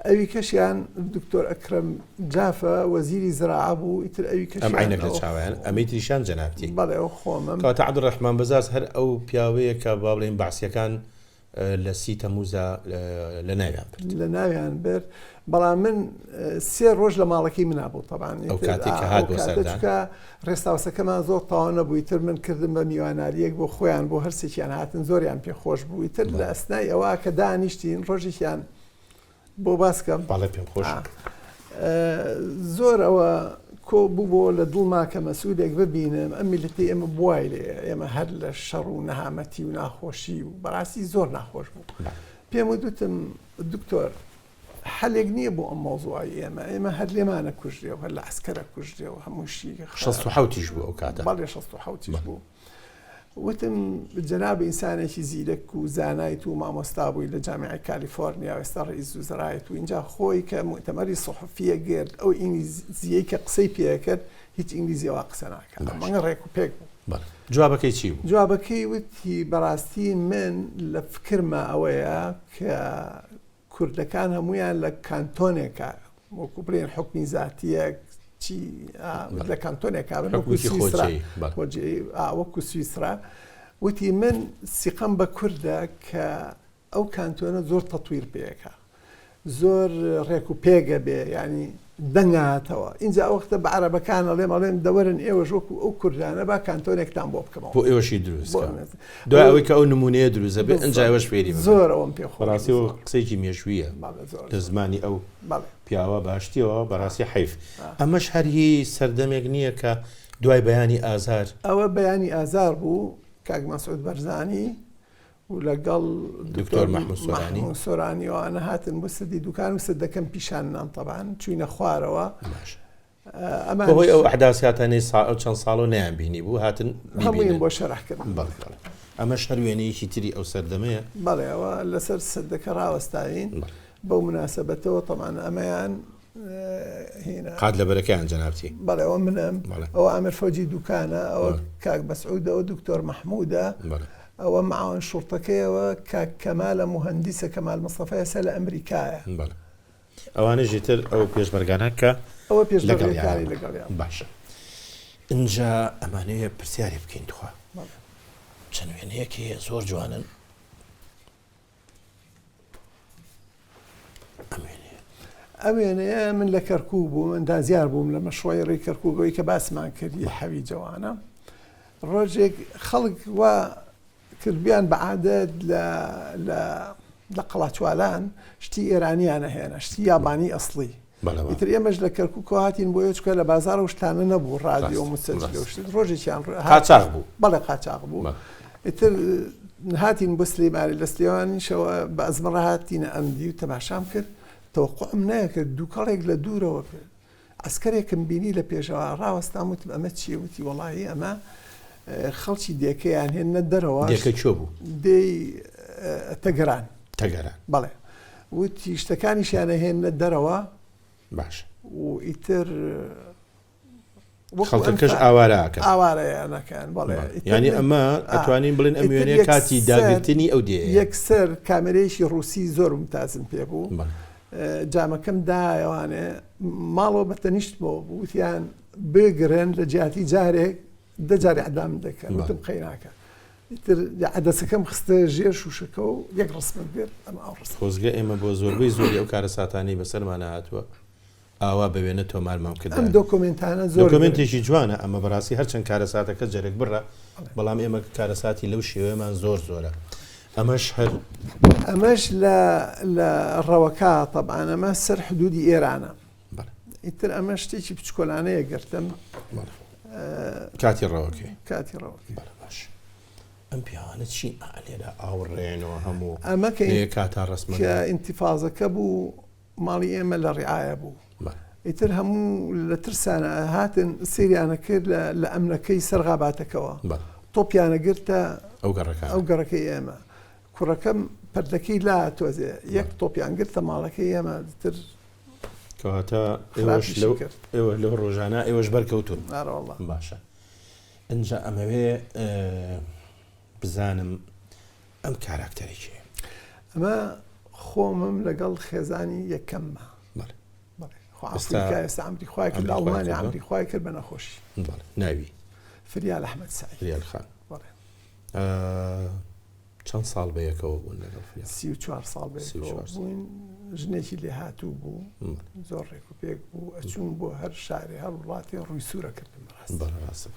ئەوی کەشیان دکتۆر ئەکرەم جافە وەزیری زراعە بوو ئیتر ئەوی کەش ئەم عینەک لە چاویان ئەمەی تریشان جەنابتی بەڵێ ئەو خۆمم کاتە عەبدوڕەحمان بەزاز هەر ئەو پیاوەیە کە با بڵێن باسیەکان لە 30 تەمموزە لە ناویان برد بەڵام من 3 ڕۆژ لە ماڵەکەی منابوو طبعاً ئەو کاتێک کە هات بۆ سەردان ڕێستاوسەکەمان زۆر تاوا نەبوویتر من کردم بە میواناریەک بۆ خۆیان بۆ هەرسێکیان هاتن زۆریان پێخۆش بوویتر لە ئەسنای ئەوە کە دانیشتین ڕۆژێکیان بۆ باسکەم باڵێ پێم خۆش زۆر ئەوە کۆ بوو بۆ لە دڵما کە مەسوولێک ببینم ئەم میلەتی ئێمە بوای لێ ئێمە هەر لە شەڕ و نەهامەتی و ناخۆشی و بەڕاستی زۆر ناخۆش بوو پێم وتم دکتۆر حەلێک نییە بۆ ئەم مۆزوعی ئێمە هەر لێمانە کوژرێ و هەر لە عسکەرە کوژرێ و هەمووشی 16 بوو ئەو کاتە بەڵێ 16 بوو وتم جەناب ئینسانێکی زیرەک و زانایت و مامۆستا بووی لە جامیعەی کالیفۆرنیا و ئێستا ڕئیس وزرایەت و اینجا خۆی کە مؤتەمەری سوحفیە گرت ئەو ئینگلیزیەی کە قسەی پێکرد هیچ ئینگلیزیەوە قسە ناکات مەگە ڕێک و پێک بوو جوابەکەی چی بوو؟ جوابەکەی وتی بەڕاستی من لە فکرمە ئەوەیە کە کوردەکان هەمویان لە کانتۆنێکە وەکو بڵێن حکمی زاتیەک چی لە کانتۆنێکا وەکو سویسرا وتی من سیقەم بە کووردە کە ئەو کانتۆنە زۆر تەطویر پێەکە زۆر ڕێک و پێگە بێ ینی دەنگاتەوە اینجا ئەوختە بە عەرەبەکانە ئەڵێم دەوەرن ئێوەش وەکو ئەو کوردانە با کانتۆنێکتان بۆ بکەمەوە بۆ ئێوەشی دروست دوای ئەوەی کە ئەو نمونەیە دروستە بێ ئەنج ئێوەش فێری زۆر ئەوم پێخۆ بەڕاستیەوە قسەیەکی مێژوویە لە زمانی ئەو پیاوە باشتیەوە بەڕاستی حیف ئەمەش هەر هی سەردەمێک نییە کە دوای بەیانی ئازار ئەوە بەیانی ئازار بوو کاک مەسعود بەرزانی و لەگەڵ دکتۆر مەحموود سۆرانی وانە هاتن بۆ سەدی دوکان و سەدەکەم پیشاننان تەبان چوینە خوارەوە بەهۆی ئەو ئەحداسیاتانەی چەند ساڵ و نەیان بینی بوو هاتن هەموویان بۆ شەرحکردن ئەمەش هەر وێنەیەکی تری ئەو سەردەمەیە بەڵێ ئەوە لەسەر سەدەکە ڕاوەستاین بەو مناسبەتەوە تەمان ئەمەیان قات لە بەرەکەیان جەنابتی بەڵێ ئەوە منم ئەوە ئامیر فەوجی دوکانە ئەوە کاک مەسعودەوە دکتۆر مەحموودە ئەوە معاون شوڕتەکەیەوە کاک کەمالە موهەندیسە کەمال مستەفای سە لە ئەمریکایە ئەوانەژی تر ئەو پێشمەرگانە کە ئەوە پێشمەرگەکاری لەگەڵیان باشە اینجا ئەمانەیە پرسیاری بکەین توخوا چەند وێنەیەکی زۆر جوانن ئەوێنەیە من لە کەرکوو بوو من دازیار بووم لە مەشروعی ڕێی کەرکووگەوەی کە باسمان کردی حەوی جوانە ڕۆژێک خەڵک وا کردبیان بە عادەت لە قەڵاچوالان شتی ئێرانیانە هێنا شتی یابانی ئەسڵی ئیتر ئێمەش لە کەرکوو هاتین بۆ یەکە لە بازار و شتانە نەبوو ڕادیۆ مستەجلە شت ڕۆژێکیان قاچاق بوو بەڵێ قاچاق بوو ئیتر هاتین بۆ سلێمانی لە سلێمانیشەوە بە ئەزمەڕە هاتینە ئەمدی و تەماشام کرد تەوەقوعم نەکرد دووکەڵێک لە دوورەوە کرد ئەسکەرێکم بینی لە پێشەوە ڕاوەستام وتم ئەمە چیە وتی وەڵاهی ئەمە خەڵکی دێکەیان هێنە دەرەوە دێکە چۆ بوو دەی تەگەران بەڵێ وتی شتەکانیشیانە هێنە دەرەوە باش و ئیتر خەڵکەکەش ئاوارەکە ئاوارەیانەکان بەڵێ ینی ئەمە ئەتوانین بڵێن ئەم وێنەیە کاتی داگرتنی ئەو دێ یەکسەر کامێرەیەکی ڕووسی زۆر متازم پێ بوو جامەکەم دایەوانێ ماڵەوە بەتەنیشت بۆ وتیان بگرن لە جیاتی جارێک دەجارێ ئەدام دەکەن وتم خەیراکە ئیتر عەدەسەکەم خستە ژێر شوشەکە و یەک ڕسمم کرد ئەمە ئەو ڕسم خۆزگە ئێمە بۆ زۆربەی زۆری ئەو کارە ساتانی بەسەرمانە هاتووە ئاوا بەوێنە تۆمارمان کرد ئەم دۆکۆمنتانە زۆر دۆکۆمنتێکی جوانە ئەمە بەڕاستی هەرچەند کارە ساتەکە جەرێک بڕە بەڵام ئێمە کارە ساتی لەو شێوەیەمان زۆرە ئەمەش لە ڕەوەکە طبعاً ئەمە سەر حدودی ئێرانە ئیتر ئەمە شتێکی بچکۆلانەیە گرتم کاتی ڕەوەکەی باش ئەم پیاوانە چی لێرە ئاوڕێنەوە هەموو ئەمە کاتا ڕسمە کە ئینتیفازەکە بوو ماڵی ئێمە لە ڕیعایە بوو ئیتر هەموو لە ترسانە هاتن سریانە کرد لە ئەمنەکەی سەرغاباتەکەەوە تۆپیانە گرتە ئەو گەڕەکەی ئێمە کوڕەکەم پەردەکەی لا تۆزێ یەک تۆپیان گرتە ماڵەکەی ئێمە تر کەواتە ئێوە لەو ڕۆژانە ئێوەش بەرکەوتون باشە ئەنجا ئەمەوێ بزانم ئەم کاراکتەرێکی ئەمە خۆمم لەگەڵ خێزانی یەکەممە ئێستا ئەمریخوای کرد ئەڵمانی ئەمریخوای کرد بە نەخۆشی ناوی فریال ئەحمەد سعید فریال خان چەند ساڵ بەیەکەوە بوون لەگەڵ فریا 34 ساڵ بووین ژنێکی لێ هاتوو بوو زۆر ڕێک و پێک بوو ئەچوون بۆ هەر شارێ هەر وڵاتی ڕووی سوورەکردن بەڕاستە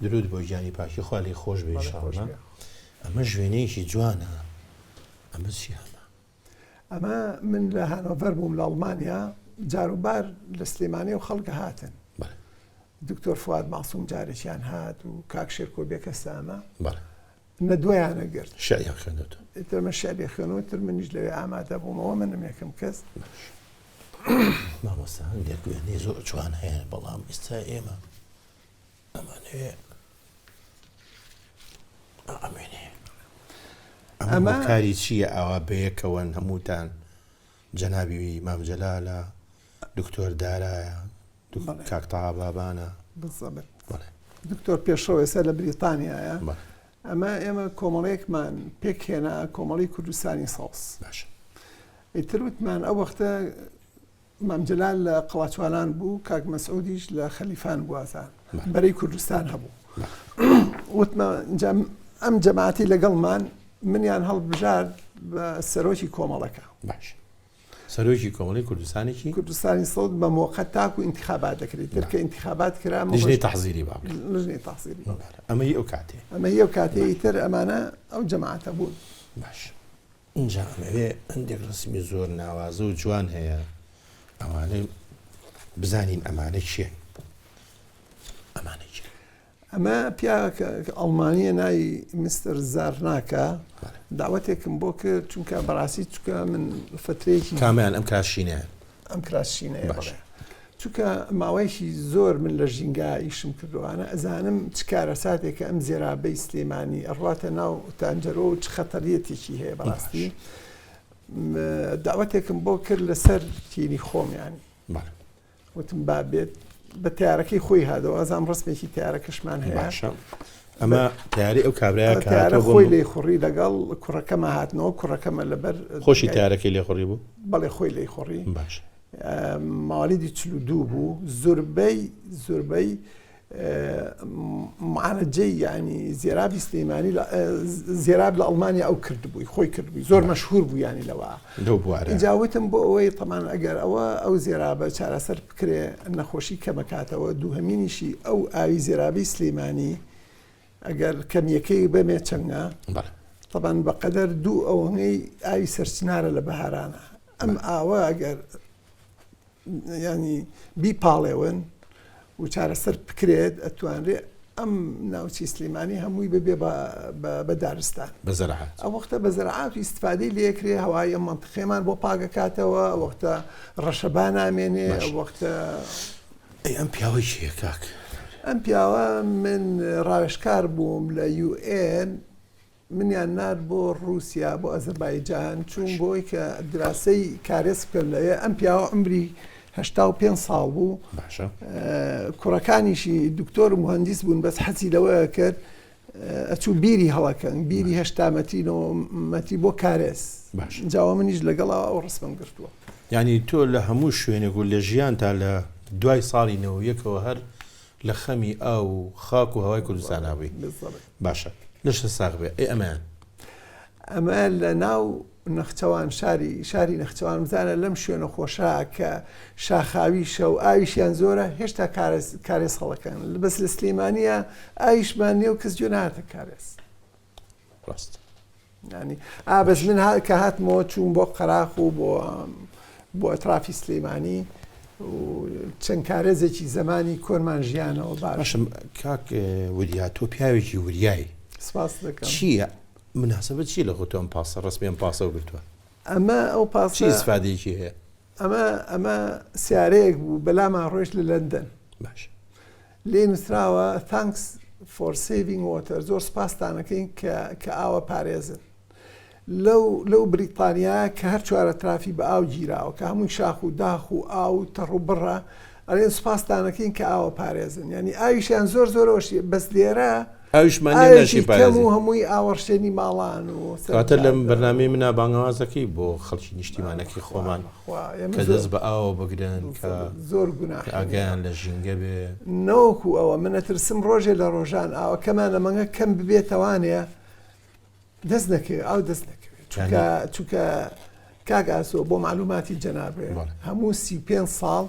درود بۆ گیانی پاکی خوا لێی خۆش بێ ئینشاڵڵا ئەمە ژوێنەیەکی جوانە ئەمە چی ئەمە من لە هانۆڤەر بووم لە ئەڵمانیا جاروبار لە سلێمانی و خەڵکە هاتن دکتۆر فواد ماسووم جارێکیان هات و کاک شێرکۆ بێکە سامە نە دوایانە گرت شعریان خوێنێتەوە ئیتر من شعری خوێنەوە تر منیش لەوێ ئامادە بوومەوە منم یەکەم کەس مامۆستا هەندێک وێنەی زۆر جوان هەیە بەڵام ئێستا ئێمە ئەمانەوێ ئەمە کاری چییە ئاوا بەیەکەوەن هەمووتان جەنابی مام جەلالە دکتۆر دارایە کاکتەها بابانە دکتۆر پێشەوە ئێستا لە بریتانیایە ئەمە ئێمە کۆمەڵەیەکمان پێکهێنا کۆمەڵی کوردستانی ساڵس ئیتر وتمان ئەو وەختە مام جەلال لە قەڵاچوانان بوو کاک مەسعودیش لە خەلیفان بوازان بەرەی کوردستان هەبوو وتمان ئەم جەماعەتی لەگەڵمان منیان هەڵبژارد بە سەرۆکی کۆمەڵەکە باش سەرۆکی کۆمەڵی کوردستانێکی کوردستانی سەڵت بە مۆقەت تاکو ئینتیخابات دەکرێت ترکە ئینتیخابات کرا لژنەی تەحزیری باب لژنەی تەحزیری ئەمە ئەو کاتێ ئەمە ئەو کاتەی تر ئەمانە ئەو جەماعەتە بوون باش اینجا ئەمەوێ هەندێک ڕسمی زۆر ناوازە و جوان هەیە ئەوانەی بزانین ئەمانە چیە ئەمە پیا ئەڵمانیە ناوی مستر زارناکە داوەتێکم بۆ کرد چونکە بەڕاستی چونکە من فترەیەکی کامیان ئەم کراشینە ئەم کراشینەیە بەڵێ چونکە ماوەیەکی زۆر من لە ژینگا ئیشم کردوانە ئەزانم چ کارە ساتێکە ئەم زێرابەی سلێمانی ئەڕواتە ناو تانجەرۆ و چ خەتەریەتێکی هەیە بەڕاستی داوەتێکم بۆ کرد لەسەر تیری خۆمیانی وتم با بێت بە تیارەکەی خۆی هادەوە ئەزام ڕستمێکی تیارەکەشمان هەیە ئەمە تیاری ئەو کابراایە تیارە خۆی لێ خوڕی لەگەڵ کوڕەکەمە هاتنەوە کوڕەکەمە لەبەر خۆشی تیارەکەی لێ خوڕی بوو بەڵێ خۆی لێ خوڕی باش ماڵیدی 42 بوو زۆربەی معالجەی ینی زێرابی سلێمانی زێراب لە ئەڵمانیا ئەو کردبووی خۆی کردبووی زۆر مەشهور بوو ینی لەوە ئیجاوتم بۆ ئەوەی تەمان ئەگەر ئەو زێرابە چارەسەر بکرێ نەخۆشی کەمەکاتەوە دووهەمینیشی ئەو ئاوی زێرابی سلێمانی ئەگەر کەمیەکەی بەمێ چەنگە طبعاً بەقەدەر دوو ئەوەی ئاوی سەرچنارە لە بەهارانە ئەم ئاوە ئەگەر ینی بیپاڵێون و چارەسەر بکرێت ئەتوانرێ ئەم ناوچی سلێمانی هەمووی ببێ بە دارستان ئەو وەختە بە زەرعات و ئیستفادەی لێکرێ هەوای ئەم مەنتقەمان بۆ پاگەکاتەوە وەختە ڕەشەبان نامێنێ وەختە ئەم پیاوەی چیە کاک؟ ئەم پیاوە من ڕاوێژکار بووم لە UN منیان نار بۆ رووسیا بۆ ئەزەربایجان چوون بۆی کە دراسی کارێز بکەم لەوێ ئەم پیاوە عمری 85 ساڵ بوو کوڕەکانیشی دکتۆر و مهندس بوون بەس حەزی لەوەیە کرد ئەچوو بیری هەڵەکەن بیری هەشتامەتی بۆ کارێز جاوە منیش لەگەڵا ئەو ڕسمم گرتووە ینی تۆ لە هەموو شوێنێک و لە ژیان تا لە دوای ساڵی 91ەوە هەر لە خەمی ئاو و خاک و هەوای کوردستان نابووی باشە لەشتە ساغ بێ ئەمە لە ناو نەخچەوان شاری نەخچەوان بزانە لەم شوێنە خۆشا کە شاخاوی شەو ئاویشیان زۆرە هێشتا کارێز هەڵەکەن بەس لە سلێمانیە ئاویشمان نیە و کەس گوێ نهاتە کارێز ینی بەس من کە هاتمەوە چوون بۆ قەراخ و بۆ ئەترافی سلێمانی و چەند کارێزێکی زمانی کۆنمان ژیانەوە باشم کاک وریا تۆ پیاوێکی وریایی سپاس دەکەم چییە؟ مناسبەت چی لە خۆ تۆم پاسە ڕستمیان پاسە و گرتووە ئەمە ئەو پاس چی ئیسفادەیەکی هەیە ئەمە سیارەیەک بوو بەلامان ڕۆیشت لە لەندەن باش لێ نووسراوە thanks for saving water زۆر سپاسدانەکەین کە ئاوە پارێزن لەو بریتانیا کە هەر چوارە ترافی بە ئاو گیراوە کە هەمووی شاخ و داخ و ئاو تەڕ و بڕە ئەڵێن سپاسدانەکەین کە ئاوە پارێزن ینی ئاویشیان زۆرەوەشی بەس لێرە ئاویشکەم و هەمووی ئاوەڕشێنی ماڵان و کاتە لەم بەرنامەی منە بانگەوازەکەی بۆ خەڵکی نیشتیمانەکەی خۆمان کە دەست بە ئاوە بگرن کە زۆر گوناح ئاگیان لە ژینگە بێ نەوەکو ئەوە منەترسم ڕۆژێ لە ڕۆژان ئاوەکەمانە مەنگە کەم ببێتەوانەیە دەست نەکەوێت ئەو دەست نەکەوێت چونکە کاک ئاسۆ بۆ معلوماتی جەنابێ هەموو 35 ساڵ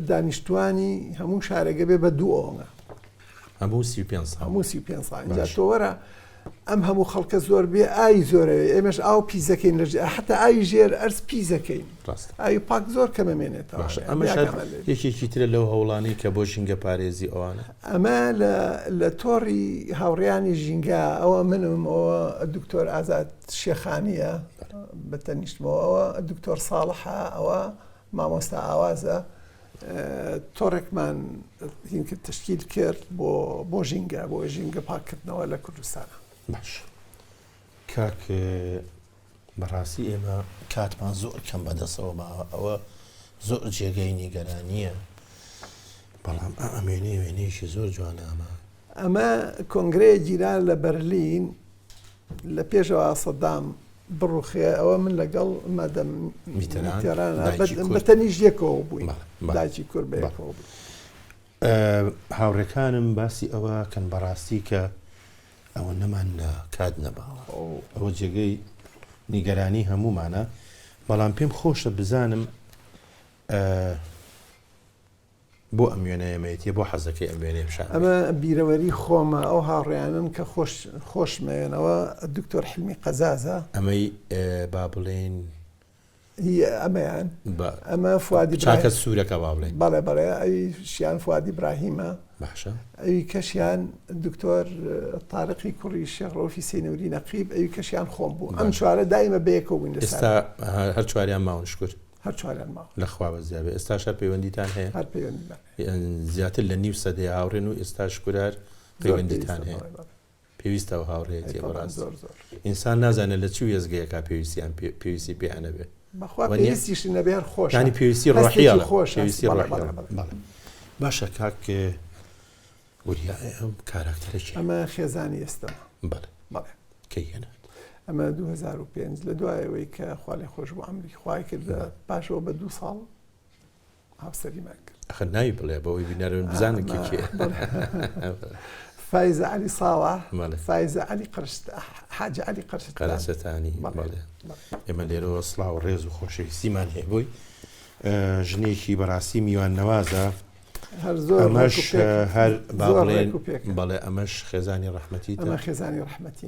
دانیشتوانی هەموو شارێگە بێ بە 2 ئۆنگە هەموو 35 ساڵ اینجا تۆ وەرە ئەم هەموو خەڵکە زۆر بێ ئای زۆرەوێ ئێمەش ئاو پیزەکەین لە حتا ئاوی ژێر ئەرز پیزەکەین ئاوی پاک زۆر کەمەمێنێتەوە ئەمە یەکێکی ترە لەو هەوڵانی کە بۆ ژینگە پارێزی ئەوانە ئەمە لە تۆڕی هاوڕێیانی ژینگە ئەوە منم ئەوە دکتۆر ئازاد شێخانیە بە تەنیشتمەوە ئەوە دکتۆر ساڵحە ئەوە مامۆستا ئاوازە تۆڕێکمان هینکرد تشکیل کرد بۆ ژینگە بۆ ژینگە پاکردنەوە لە کوردستانە. باش کاک بەڕاستی ئێمە کاتمان زۆر کەم بەدەستەوە ماوە ئەوە زۆر جێگەی نیگەرانیە بەڵام ئەمێنێ وێنەیەکی زۆر جوانە ئەمە کۆنگرەیە گیران لە بەرلین لە پێشەوە سەدام بڕوخێ ئەوە من لەگەڵ مادەم میتەرانە بەتەنیش یەکەوە بووین داچی کورد بەیەکەوە بووین. هاوڕێکانم باسی ئەوە کەن بەڕاستی کە ئەوە نەمان لە کات نەباوە ئەوە جێگەی نیگەرانی هەمومانە بەڵام پێم خۆشە بزانم بۆ ئەم وێنەیەمەیەتیە بۆ حەزەکەی ئەم وێنەیە بشان ئەمە بیرەوەری خۆمە ئەو هاوڕێیانن کە خۆشمێنەوە دکتۆر حلمی قەزازە ئەمەی با بڵێن ئەمەیان ئەمە فوادی چاکە سوورەکە با بڵێن بەڵێ بەڵێ ئەوی شیان فوادی براهیمە باشە ئەوی کەشیان دکتۆر تارقی کوڕی شێخڕۆفی سینووری نەقیب ئەوی کەشیان خۆم بوو ئەم چوارە دایمە بەیەکەوە بووین ئێستا هەر چواریان ماون شکر هەر چواریان ماوە لەخوا بەزیابێ ئێستاشە پەیوەندیتان هەیە هەر پەیوەندی زیاتر لە نیو سەدەی هاوڕێن و ئێستا شکرار پەیوەندیتان هەیە پێویستەوە هاوڕێتی بەڕاست ئینسان نازانێت لە چ وێزگەیەکە پێویستی پێیانە بێ بەخوا پێویستیش نەبێ خۆش ینی پێویستی ڕۆحیە پێویستی ڕۆحیە باشە کاک وریە ئەم کاراکتەرێکی ئەمە خێزانی ئێستا بەڵێ کەی هێنات ئەمە 2005 لە دوایەوەی کە خوا لێ خۆش بۆ ئەمری خوای کردە پاشەوە بە 2 ساڵ هاوسەریمان کرد ئەخە ناوی بڵێ بەوەی بینەرن بزانن کێ فایزە علی صاوح فایزە علی قرشت حاجە علی قەرەستانی ئێمە لێرەوە سڵاو و ڕێز و خۆشەویستیمان هەیە بۆی ژنێکی بەڕاستی میوان نەوازە ئەمەش هەر باڵێن بەڵێ ئەمەش خێزانی ڕەحمەتی ئەمە خێزانی ڕەحمەتی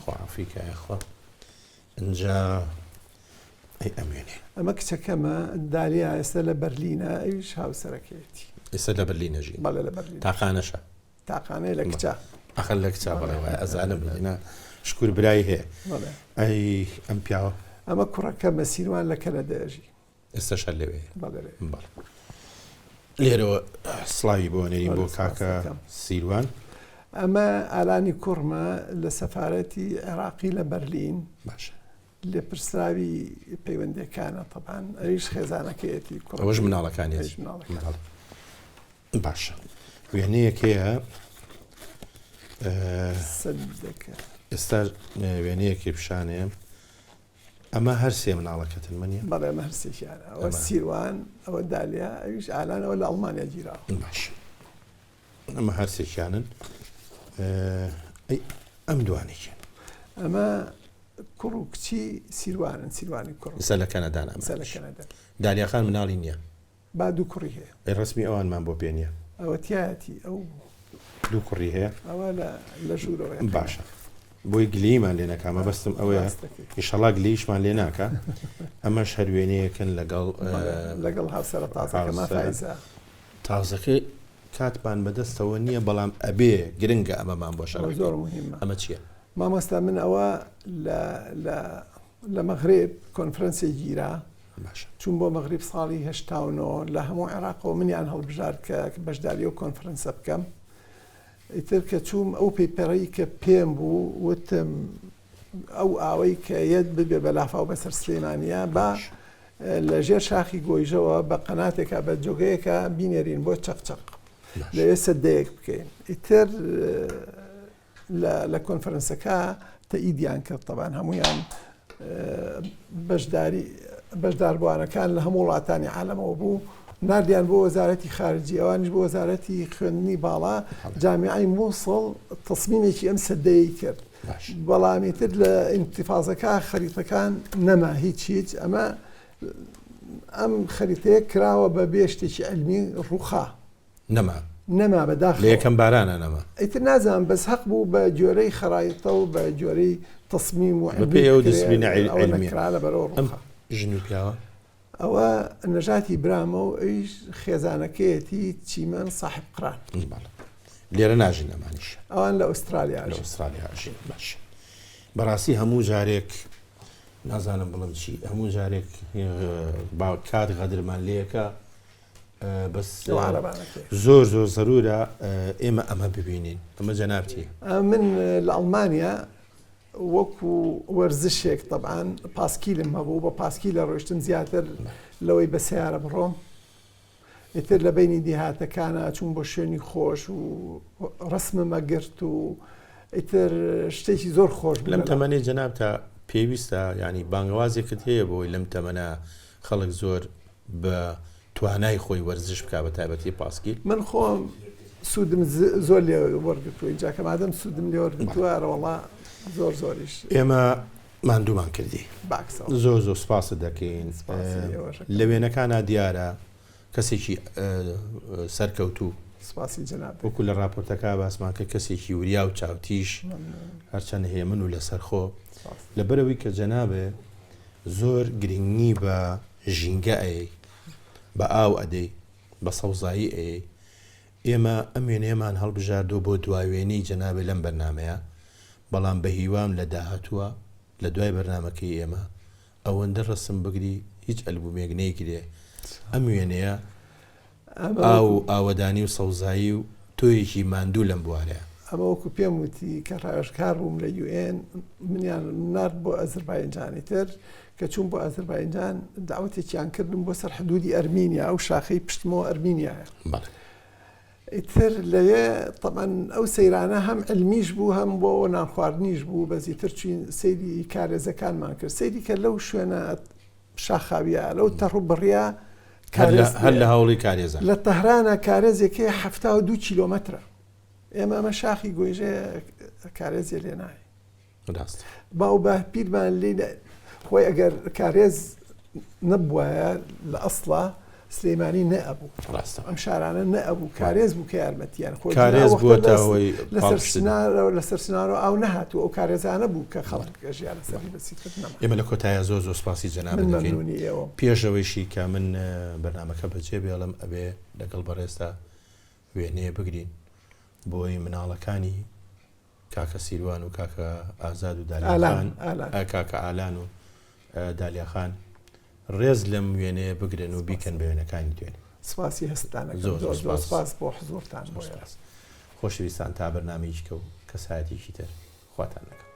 خوافیکایخوا اینجا ئەی ئەمێنێ ئەمە کچەکەمە دالیا ئێستا لە بەرلینە ئەویش هاوسەرەکەیەتی ئێستا لە بەرلینەژی بەڵێ لە بەرلین تاقانەشە تاقانەی لە کچە ئەخەل لە کچا بەڵێ وایە ئەزانم لەنا شکور برای هەیە ئەی ئەم پیاوە ئەمە کوڕەکە مەسیروان لە کەنەداژی ئێستاشە لەوێ لێرەوە سڵاوی بۆ نێرین بۆ کاکە سیروان ئەمە ئالانی کوڕمە لە سەفارەتی عێراقی لە بەرلین باشە لێ پرسراوی پەیوەندەکانە طبعاً ئەویش خێزانەکەیەتی کوڕ ئەوەش مناڵەکانی باشە وێنەیەکەیە ئێستا وێنەیەکی پیشانەیە ئەمە هەر سێ مناڵەکەتن منیە بەڵێ ئەمە هەر سێکیانە ئەوە سیروان ئەوە دالیا ئەویش ئالانەوە لە ئەڵمانیا گیراوە باش ئەمە هەر سێکیانن ئەم دوانێکی ئەمە کوڕ و کچی سیروانن سیروانی کوڕ ئێستا لە کەنەدان دالیاخان مناڵی نییە با دوو کوڕی هەیە ڕسمی ئەوانمان بۆ پێ نییە ئەوە تایەتی ئەو دوو کوڕی هەیە ئەوە لە ژوورەوە باشە بۆی گلیمان لێ نەکامە بەستم ئەوەیە ئیشەڵا گلیشمان لێ ناکە ئەمەش هەروێنەیەکن لەگەڵ هاوسەرە تازەکەمە فایزە تازەکەی کاتمان بەدەستەوە نییە بەڵام ئەبێ گرنگە ئەمەمان بۆ شەڕ زۆر مهمە ئەمە چییە؟ مامۆستا من ئەوە لە مەغرب کۆنفرەنسی گیرا چون بۆ مەغرب ساڵی 89 لە هەموو عێراقەوە منیان هەڵبژار کە بەشداری و کۆنفرەنسە بکەم ئیتر کە چووم ئەو پێپەڕی کە پێم بوو وتم ئەو ئاوەی کە یەت ببێ بەلافاو بەسەر سلێمانیە بە لەژێر شاخی گۆیژەوە بە قەناتێکە بە جۆگەیەکە بینێرین بۆ چەقچەق لەوێ سەدەیەک بکەین ئیتر لە کۆنفرەنسەکە تەئیدیان کرد طبعاً هەمویان بەشداربووانەکان لە هەموو وڵاتانی عالەمەوە بوو نردیان بۆ وەزارەتی خارجی ئەوانش بۆ وەزارەتی خوێندنی باڵا جامیعەی مووسڵ تەسمیمێکی ئەم سەدەیەی کرد بەڵامیتر لە ئینتیفازەکە خەریتەکان نەما هیچ ئەمە ئەم خەریتەیە کراوە بە بێ شتێکی ئەلمی ڕووخا نەما بەداخل لە یەکەم بارانە نەما ئیتر نازانم بەس حەق بوو بە جۆرەی خەرایتە و بە جۆرەی تەسمیم و ژنی پیاوە ئەوە نەژاتی برامە و ئەویش خێزانەکەیەتی چیمەن صاحب قران لێرە ناژین ئەمانیش ئەوان لە ئوسترالیا باش بەڕاستی هەموو جارێک نازانم بڵم چی هەموو جارێک کات غەدرمان لێەکە بەس زۆر زەرورە ئێمە ئەمە ببینین ئەمە جەنابتی من لە ئەڵمانیا وەکو وەرزشێک طبعاً پاسکیلم هەبوو بە پاسکی لە ڕۆشتم زیاتر لەوەی بە سیارە بڕۆم ئیتر لە بینی دیهاتەکانە چوون بۆ شوێنی خۆش و ڕسممە گرت و ئیتر شتێکی زۆر خۆش لەم تەمەنێ جەناب تا پێویستە ینی بانگوازێکت هەیە بۆی لەم تەمەنە خەڵک زۆر بە توانای خۆی وەرزش بکە بە تایبەتی پاسکیل من خۆم سوودم زۆر لێ وەرگتووە جاکە مادەم سوودم لێ وەرگتووە وەڵا زۆریش ئێمە ماندوومان کردی زۆر سپاس دەکەین لە وێنەکانە دیارە کەسێکی سەرکەوتوو سپاسی جەناب وەکو لە راپۆرتەکە باسمان کە کەسێکی وریا و چاوتیش هەرچەند هەیە من و لەسەرخۆ لەبەرەوەی کە جەنابێ زۆر گرنگی بە ژینگە ئەی بە ئاو ئەدەی بە سەوزایی ئەی ئێمە ئەم وێنەیەمان هەڵبژاردۆ بۆ دواوێنەی جەنابێ لەم بەرنامەیە بەڵام بە هیوام لە داهاتووە لە دوای بەرنامەکەی ئێمە ئەوەندە ڕسم بگری هیچ ئەلبومێک نەیگرێ ئەم وێنەیە ئاوەدانی و سەوزایی و تۆیەکی ماندوو لەم بوارەیە ئەمە وەکو پێم وتی کە ڕاوێژکار بووم لە UN منیان نرد بۆ ئەزربایجانی تر کە چوون بۆ ئەزربایجان داوەتێکیان کردم بۆ سەر حدودی ئەرمینیا ئەو شاخەی پشتمەوە ئەرمینیایە ئیتر لەوێ طبعاً ئەو سەیرانە هەم علمیش بوو هەم بۆ نانخواردنیش بوو بەزیتر چوین سەیری کارێزەکانمان کرد سەیری کە لەو شوێنە شاخاویە لەو تەڕوو بڕیا هەر لە هەوڵی کارێزە لە تەهرانە کارێزێکی 72 کیلۆمەترە ئێمە ئەمە شاخی گۆیژێ کارێزیە لێ نایە باو بە پیرمان لێ خۆی ئەگەر کارێز نەبووایە لە ئەسڵا سلەیمانی نەئەبوو ئەم شارانە نەئەبوو کارێز بوو کە یارمەتیان کارێز بووەتەوەی لەسەر سنارۆ ئەو نەهاتوو ئەو کارێزانە بوو کە خەڵک ژیان لەسەری بەسیکردنەوە ئێمە لە کۆتایە زۆر سوپاسی جەناب دەکەین پێشەوەیشی کە من بەرنامەکە بەجێ بێڵم ئەبێ لەگەڵ بەڕێستا وێنەیە بگرین بۆی مناڵەکانی کاکە سیروان و کاکە ئازاد و دالیاخان کاکە ئالان و دالیاخان ڕێز لەم وێنەیە بگرن و بیکەن بە وێنەکانی دوێنێ سپاسی هەستانە زۆر سپاس بۆ حزورتان خۆشەویستان تا بەرنامەیەکی کە و کەسایەتێکی تر خواتان لەگەڵ